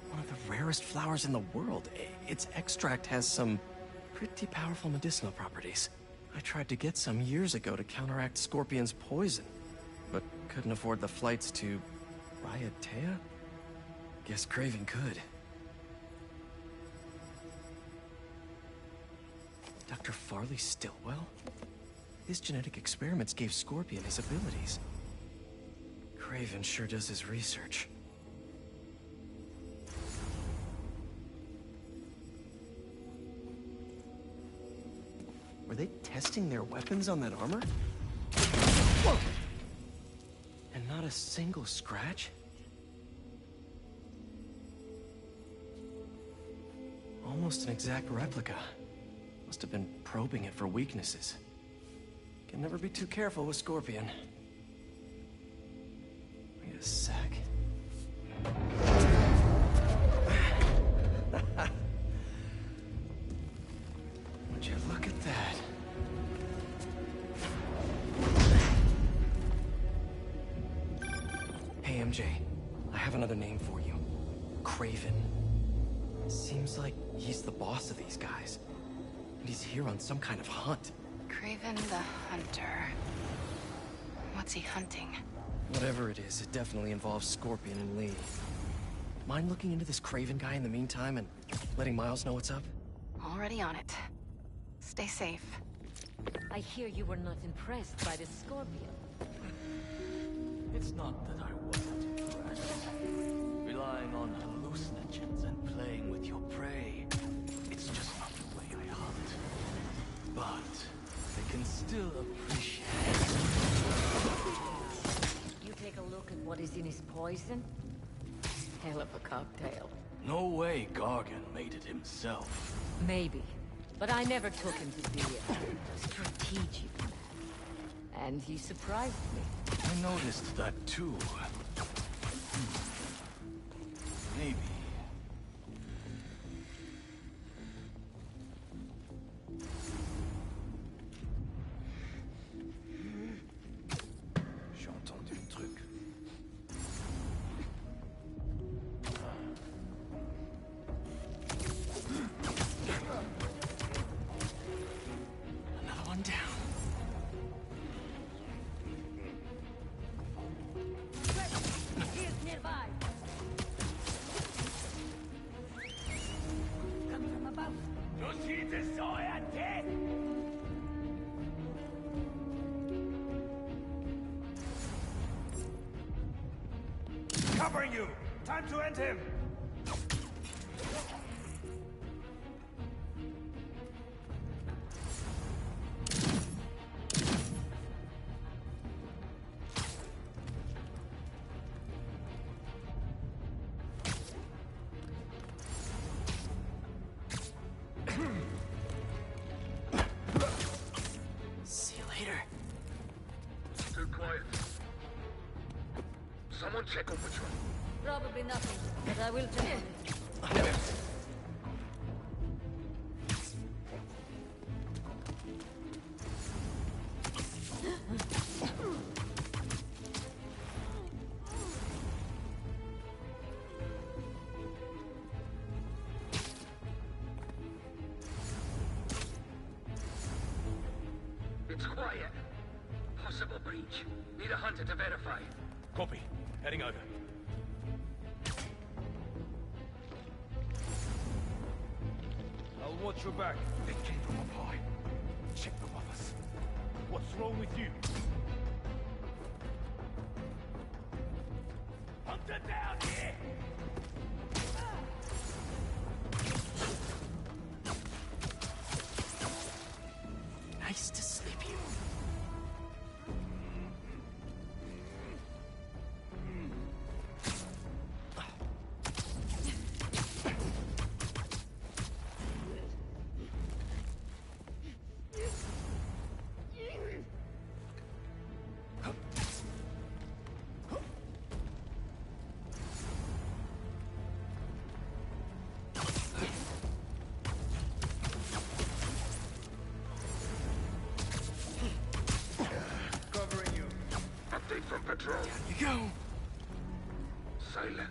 One of the rarest flowers in the world. Its extract has some pretty powerful medicinal properties. I tried to get some years ago to counteract Scorpion's poison, but couldn't afford the flights to... Raiatea? Guess Craven could. Dr. Farley Stillwell? His genetic experiments gave Scorpion his abilities. Craven sure does his research. Were they testing their weapons on that armor? Whoa! And not a single scratch? Almost an exact replica. Must have been probing it for weaknesses. Can never be too careful with Scorpion. Wait a sec. Would you look at that? Hey, MJ. I have another name for you. Craven. Seems like he's the boss of these guys. And he's here on some kind of hunt. Craven the Hunter. What's he hunting? Whatever it is, it definitely involves Scorpion and Lee. Mind looking into this Craven guy in the meantime and letting Miles know what's up? Already on it. Stay safe. I hear you were not impressed by the Scorpion. It's not that I wasn't impressed. Relying on hallucinogens and playing with your prey. It's just not the way I hunt. But I can still appreciate it. You take a look at what is in his poison? Hell of a cocktail. No way Gargan made it himself. Maybe. But I never took him to be a strategic man. And he surprised me. I noticed that too. Maybe. Covering you! Time to end him! See you later. Still quiet. Someone check Overture. Probably nothing, but I will check. It's quiet. Possible breach. Need a hunter to verify. Copy. Heading over. I'll watch your back. They came from up high. Check above us. What's wrong with you? Hunter down here! Nice to sleep here. Covering you. Update from patrol. You go. Silence.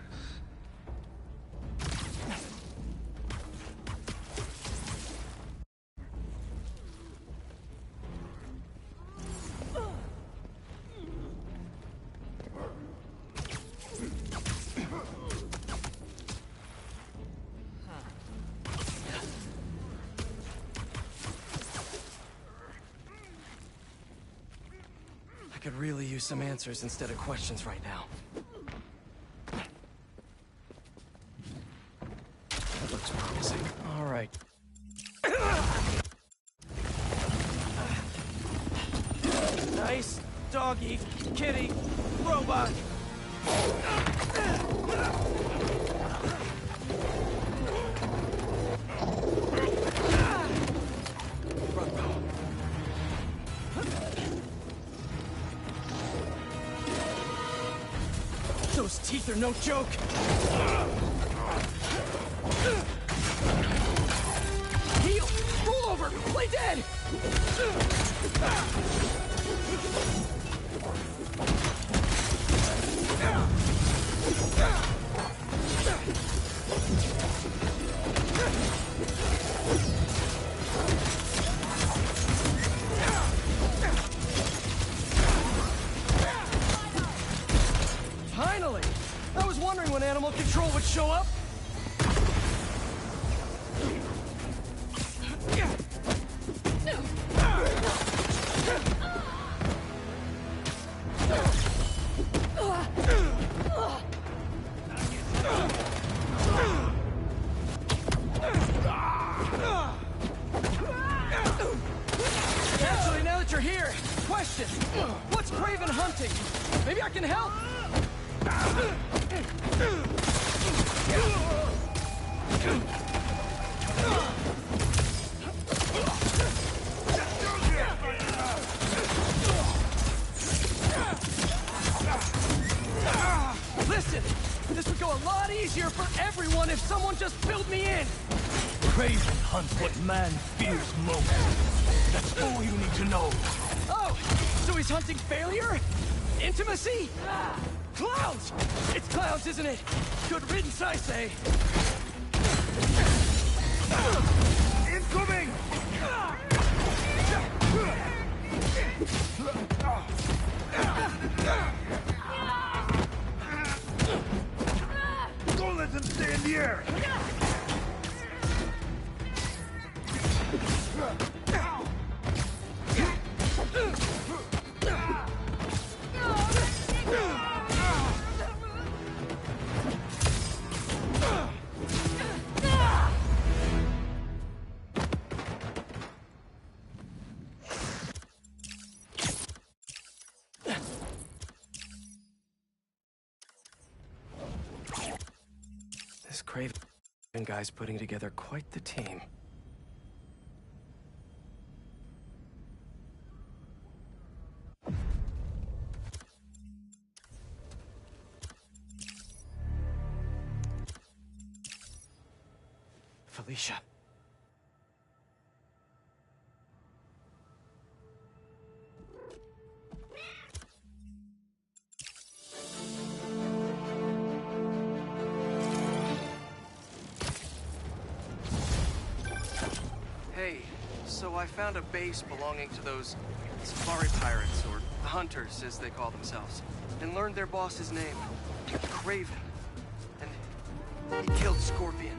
I could really use some answers instead of questions right now. That looks promising. All right. Nice. Doggy. Kitty. Robot. Those teeth are no joke! Heal! Roll over! Play dead! Finally! I was wondering when Animal Control would show up. Actually, now that you're here, question. What's Craven hunting? Maybe I can help? Listen, this would go a lot easier for everyone if someone just filled me in. Craven hunts what man fears most. That's all you need to know. Oh, so he's hunting failure? Intimacy? Clowns! It's clowns, isn't it? Good riddance, I say. Incoming! Don't let them stay in the air! This Craven guy's putting together quite the team. Felicia. Hey, so I found a base belonging to those safari pirates, or the hunters, as they call themselves, and learned their boss's name, Craven. And he killed Scorpion,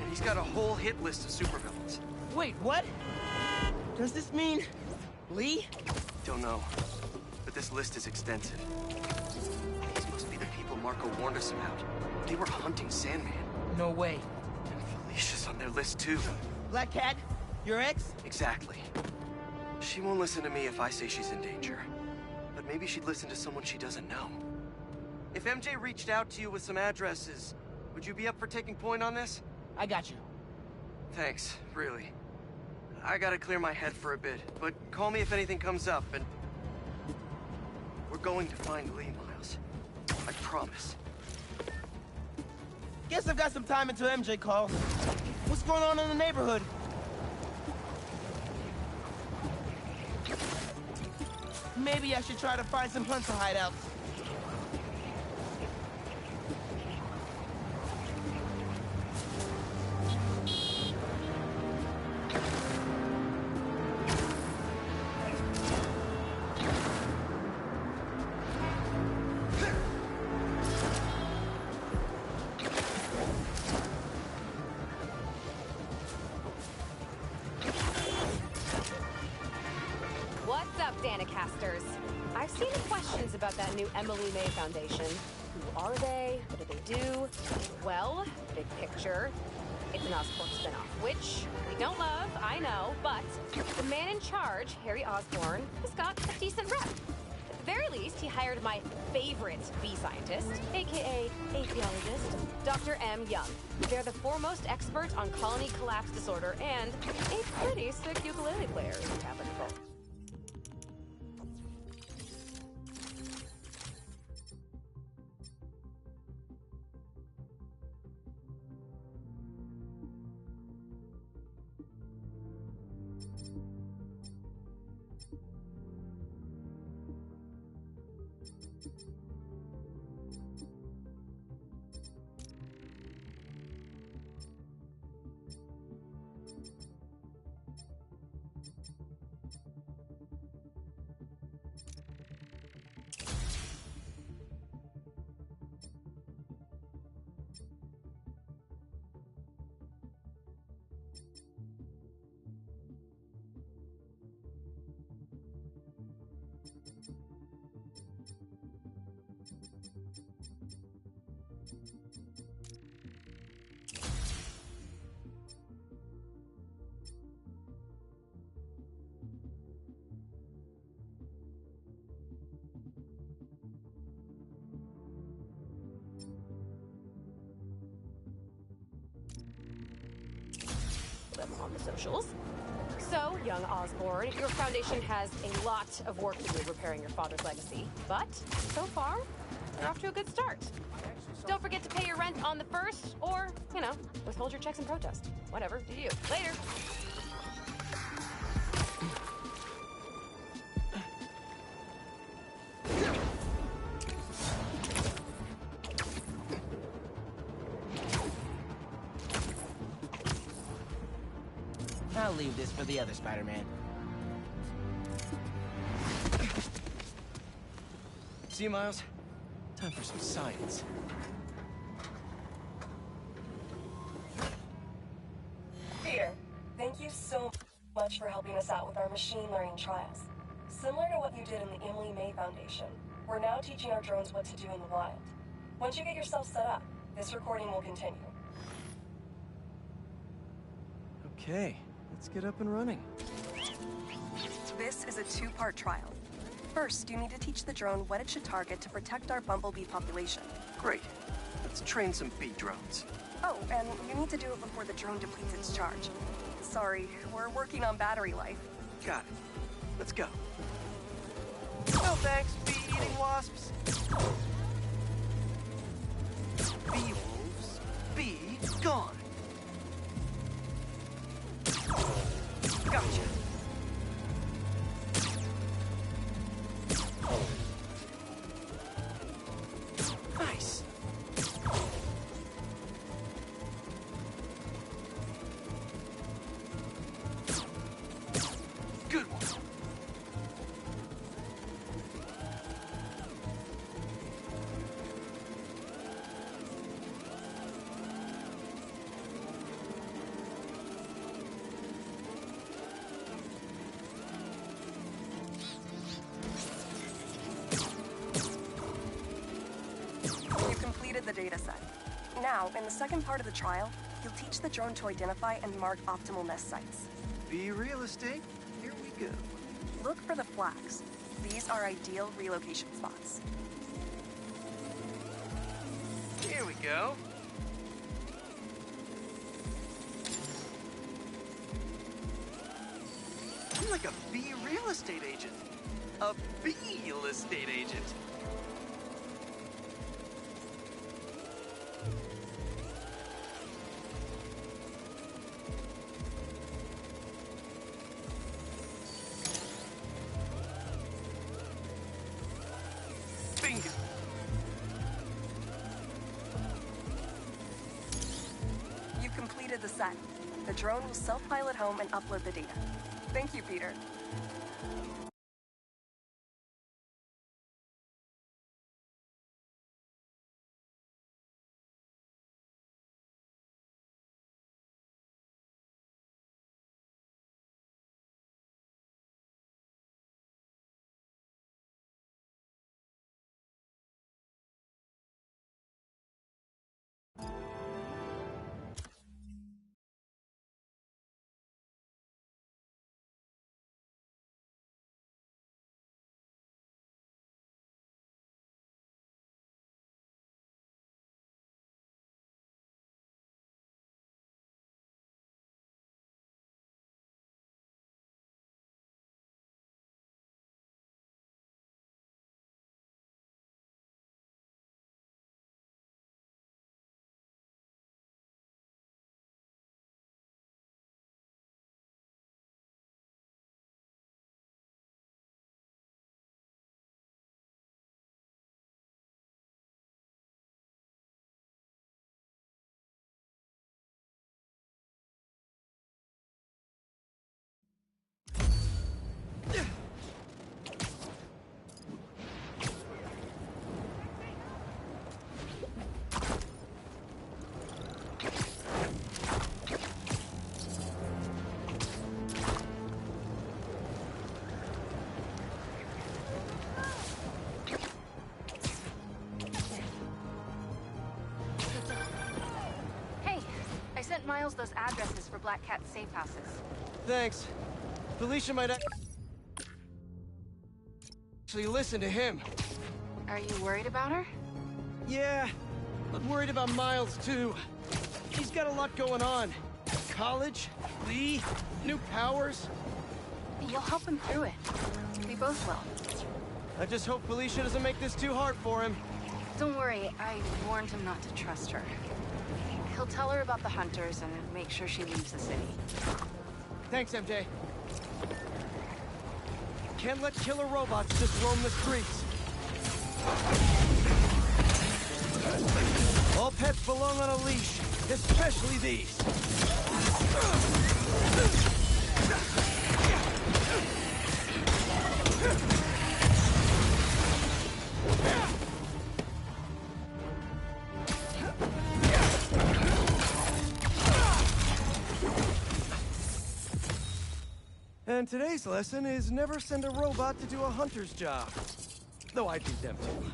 and he's got a whole hit list of supervillains. Wait, what? Does this mean Lee? Don't know, but this list is extensive. These must be the people Marco warned us about. They were hunting Sandman. No way. And Felicia's on their list too. Black Cat? Your ex? Exactly. She won't listen to me if I say she's in danger. But maybe she'd listen to someone she doesn't know. If MJ reached out to you with some addresses, would you be up for taking point on this? I got you. Thanks, really. I gotta clear my head for a bit, but call me if anything comes up, and... we're going to find Lee, Miles. I promise. Guess I've got some time until MJ calls. What's going on in the neighborhood? Maybe I should try to find some hunter hideouts. What's up, Danicasters? I've seen the questions about that new Emily May Foundation. Who are they? What do they do? Well, big picture, it's an Oscorp spinoff, which we don't love, I know, but the man in charge, Harry Osborn, has got a decent rep. At the very least, he hired my favorite bee scientist, aka apiologist, Dr. M. Young. They're the foremost expert on colony collapse disorder and a pretty sick ukulele player, if you happen to recall. Them on the socials. So, young Osborn, your foundation has a lot of work to do repairing your father's legacy. But, so far, you're off to a good start. Don't forget to pay your rent on the 1st, or, you know, withhold your checks in protest. Whatever, do you. Later. I'll leave this for the other Spider-Man. See you, Miles? Time for some science. Peter, thank you so much. Much for helping us out with our machine learning trials. Similar to what you did in the Emily May Foundation, we're now teaching our drones what to do in the wild. Once you get yourself set up, this recording will continue. Okay, let's get up and running. This is a two-part trial. First, you need to teach the drone what it should target to protect our bumblebee population. Great. Let's train some bee drones. Oh, and you need to do it before the drone depletes its charge. Sorry, we're working on battery life. Got it. Let's go. No thanks, bee-eating wasps. Bee wolves. Be gone. Gotcha. Nice. Good one. You completed the data set. Now, in the second part of the trial, you'll teach the drone to identify and mark optimal nest sites. Bee real estate. Here we go. Look for the flags. These are ideal relocation spots. Here we go. I'm like a bee real estate agent. A bee real estate agent. Bingo. You've completed the set. The drone will self-pilot home and upload the data. Thank you, Peter. Sent Miles those addresses for Black Cat's safe houses. Thanks. Felicia might actually listen to him. Are you worried about her? Yeah, but worried about Miles too. He's got a lot going on. College, Lee, new powers. You'll help him through it. We both will. I just hope Felicia doesn't make this too hard for him. Don't worry, I warned him not to trust her. He'll tell her about the hunters and make sure she leaves the city. Thanks, MJ. Can't let killer robots just roam the streets. All pets belong on a leash, especially these. And today's lesson is never send a robot to do a hunter's job. Though I beat them too.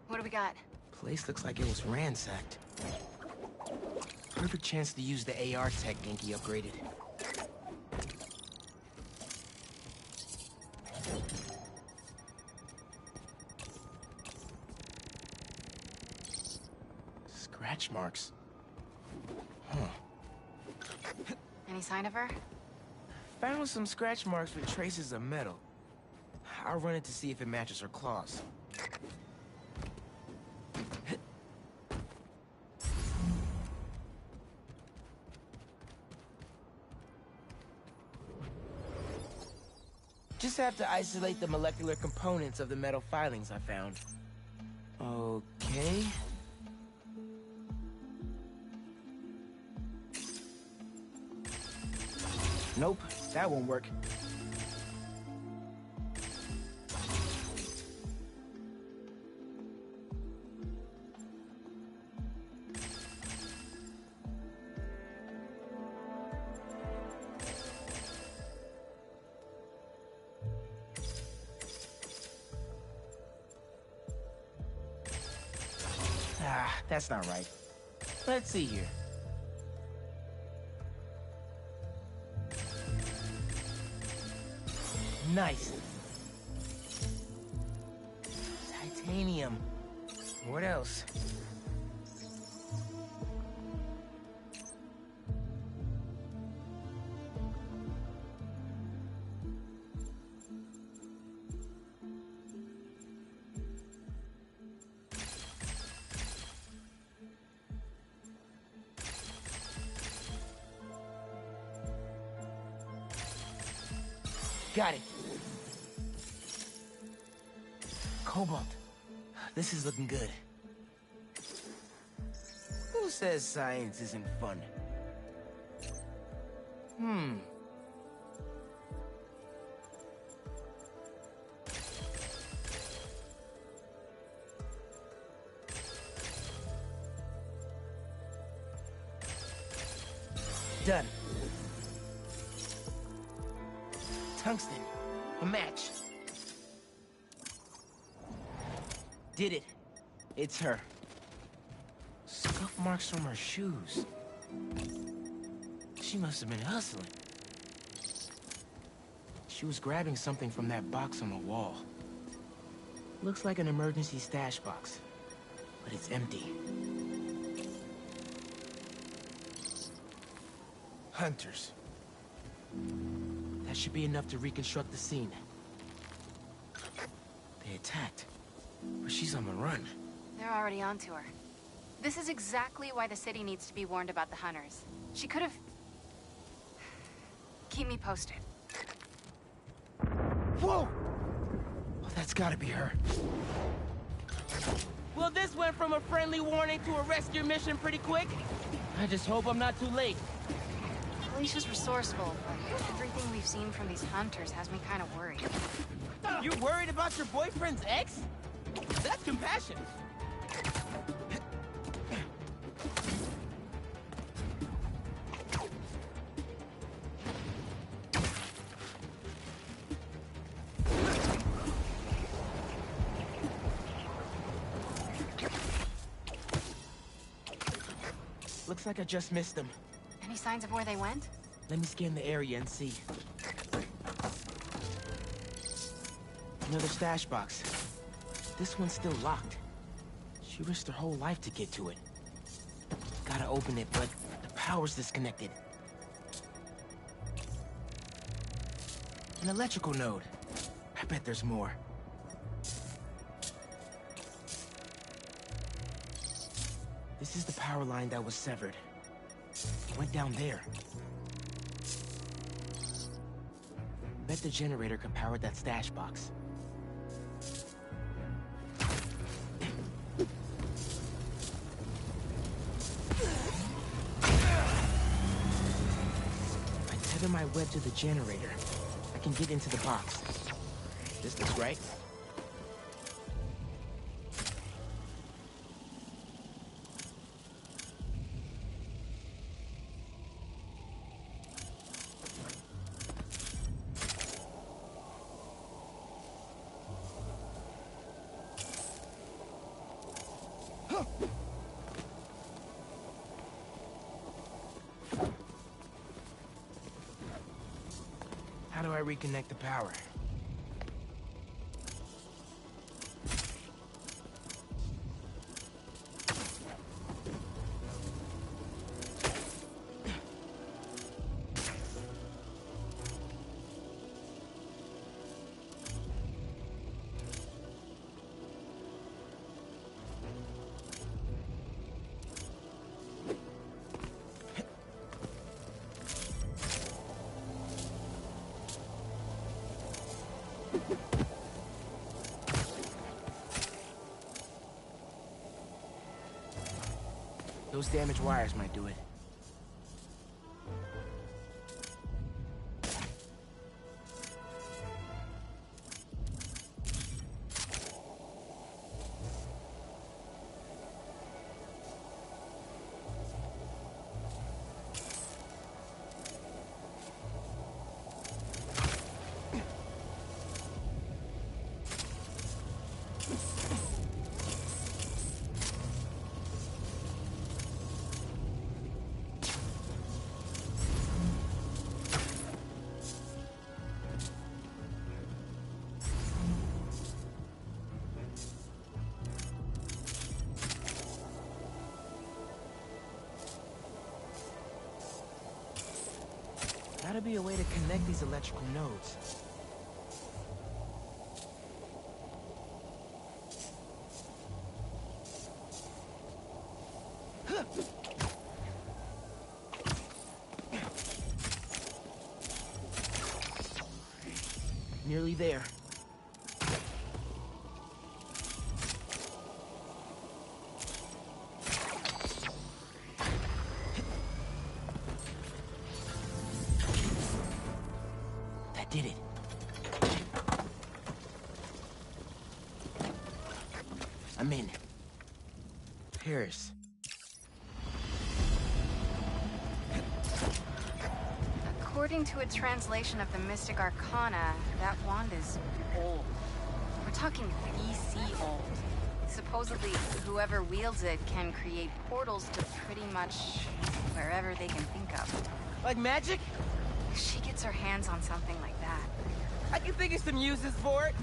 What do we got? Place looks like it was ransacked. Perfect chance to use the AR tech Genki upgraded. Scratch marks. Huh. Any sign of her? Found some scratch marks with traces of metal. I'll run it to see if it matches her claws. Just have to isolate the molecular components of the metal filings I found. Okay. Nope, that won't work. That's not right. Let's see here. Nice. Titanium. What else? Got it. Cobalt. This is looking good. Who says science isn't fun? Done. Tungsten. A match. Did it. It's her. Scuff marks from her shoes. She must have been hustling. She was grabbing something from that box on the wall. Looks like an emergency stash box, but it's empty. Hunters. That should be enough to reconstruct the scene. They attacked, but she's on the run. They're already onto her. This is exactly why the city needs to be warned about the hunters. She could have Keep me posted. Whoa! Oh, that's gotta be her. Well, this went from a friendly warning to a rescue mission pretty quick. I just hope I'm not too late. Alicia's resourceful, but everything we've seen from these hunters has me kind of worried. You're worried about your boyfriend's ex? That's compassionate. Looks like I just missed them. Any signs of where they went? Let me scan the area and see. Another stash box. This one's still locked. She risked her whole life to get to it. Gotta open it, but the power's disconnected. An electrical node. I bet there's more. This is the power line that was severed. It went down there. Bet the generator can power that stash box. If I tether my web to the generator, I can get into the box. This looks right. How do I reconnect the power? Those damaged wires might do it. Gotta be a way to connect these electrical nodes. Nearly there. Did it. I'm in. Paris. According to a translation of the Mystic Arcana, that wand is old. We're talking BC old. Supposedly, whoever wields it can create portals to pretty much wherever they can think of. Like magic? If she gets her hands on something like that. I can think of some uses for it.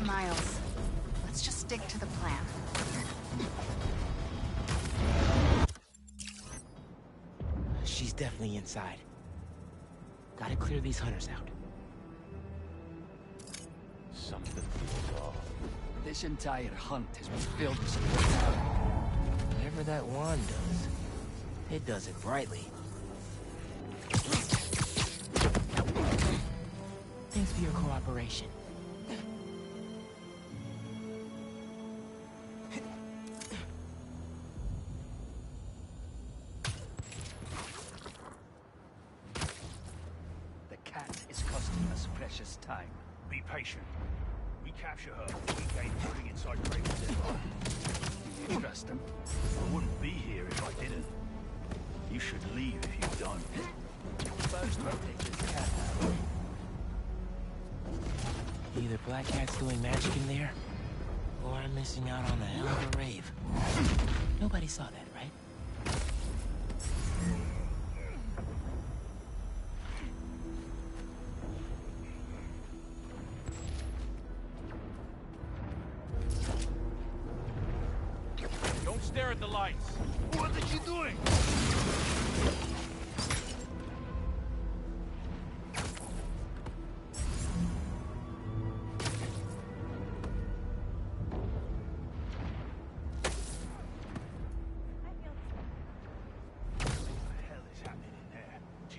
Miles, let's just stick to the plan. She's definitely inside. Gotta clear these hunters out. Something feels off. This entire hunt has been filled with some... Whatever that wand does, it does it brightly. operation. The cat is costing us precious time. Be patient. We capture her, we gain entry inside Kraven's Empire. Do you trust them? I wouldn't be here if I didn't. You should leave if you don't. First, we'll take this cat out. Either Black Cat's doing magic in there, or I'm missing out on a hell of a rave. Nobody saw that, right? Don't stare at the lights. What is she doing?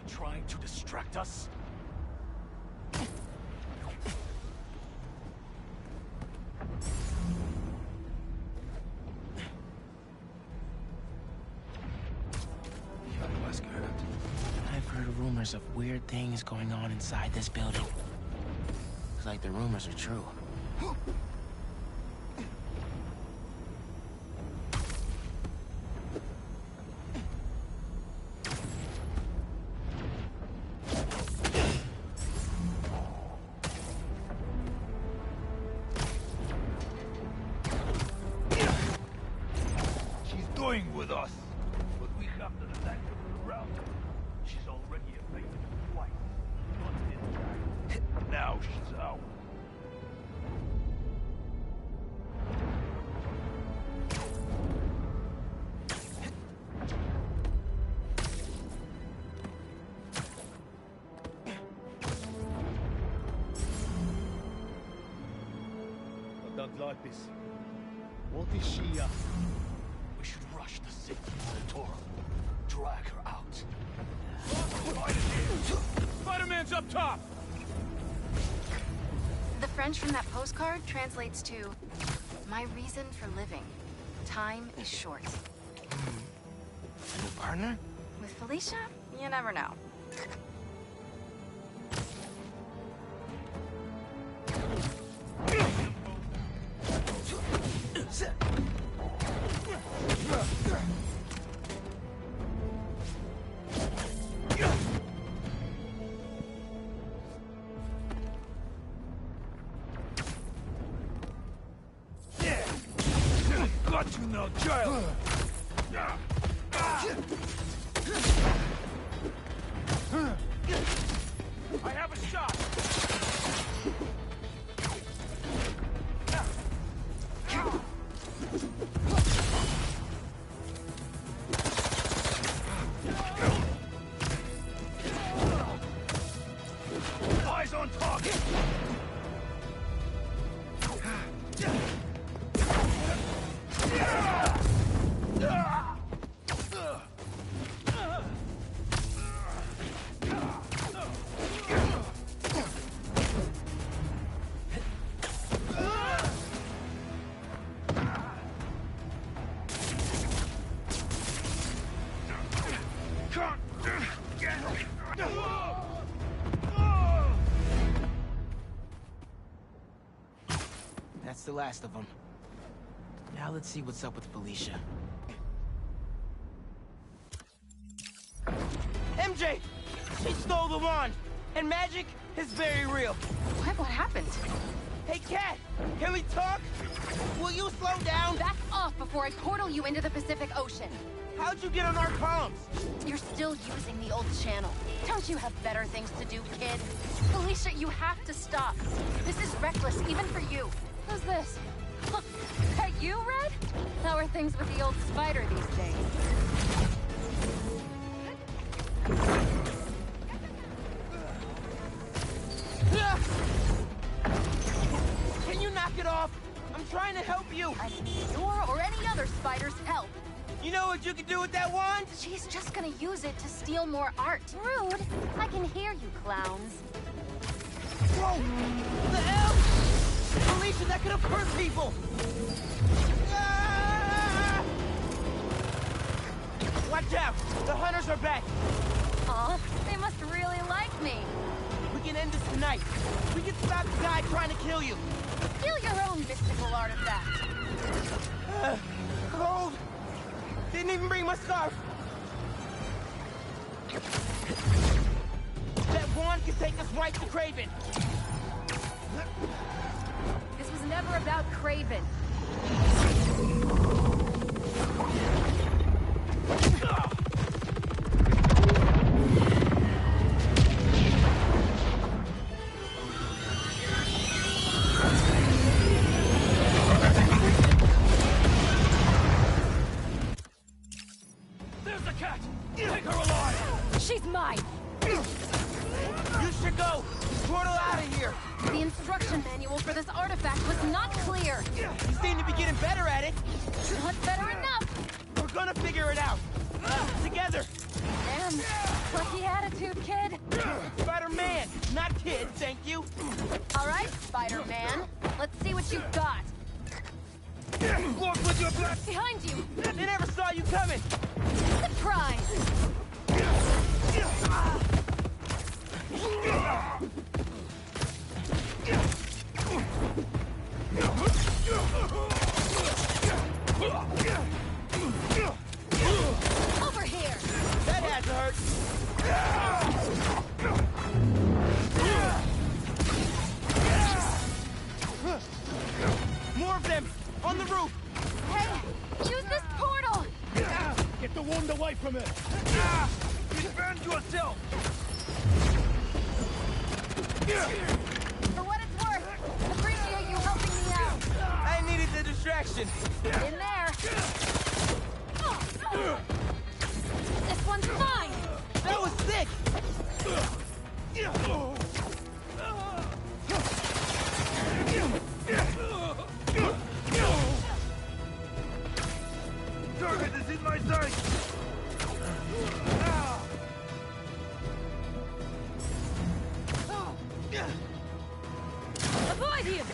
Trying to distract us? I've heard rumors of weird things going on inside this building. It's like the rumors are true. With us, but we have to attack her around her. She's already evaded twice. Once in time. Now she's out. I don't like this. What is she We should rush the city to Toro. Drag her out. Spider-Man's up top! The French from that postcard translates to, my reason for living. Time is short. A new partner? With Felicia, you never know. Got you now, child! I have a shot! Eyes on target! That's the last of them. Now let's see what's up with Felicia. MJ! She stole the wand! And magic is very real. What happened? Hey, Cat! Can we talk? Will you slow down? Back off before I portal you into the Pacific Ocean. How'd you get on our comms? You're still using the old channel. Don't you have better things to do, kid? Felicia, you have to stop. This is reckless, even for you. Who's this? That you, Red? How are things with the old spider these days? Can you knock it off? I'm trying to help you. I need your or any other spider's help. You know what you can do with that wand? She's just gonna use it to steal more art. Rude. I can hear you, clowns. Whoa! The hell? Alicia, that could have hurt people! Ah! Watch out! The hunters are back! Aw, they must really like me. We can end this tonight. We can stop the guy trying to kill you. Steal your own mystical artifact. Cold! Didn't even bring my scarf! That wand can take us right to Kraven! This was never about Kraven. There's the cat! Take her alive! She's mine! You should go! Portal out of here! The instruction manual for this artifact was not clear. You seem to be getting better at it! Not better enough! We're gonna figure it out! Together! Damn, lucky attitude, kid. Spider-Man, not kid, thank you! All right, Spider-Man. Let's see what you've got. Walk with your black... Behind you! They never saw you coming! Surprise! Over here! That had to hurt! More of them! On the roof! Hey, use this portal! Get the wand away from it! Defend yourself! For what it's worth, appreciate you helping me out. I needed the distraction. In there. This one's fine. That was sick! Target is in my sight! Avoid him!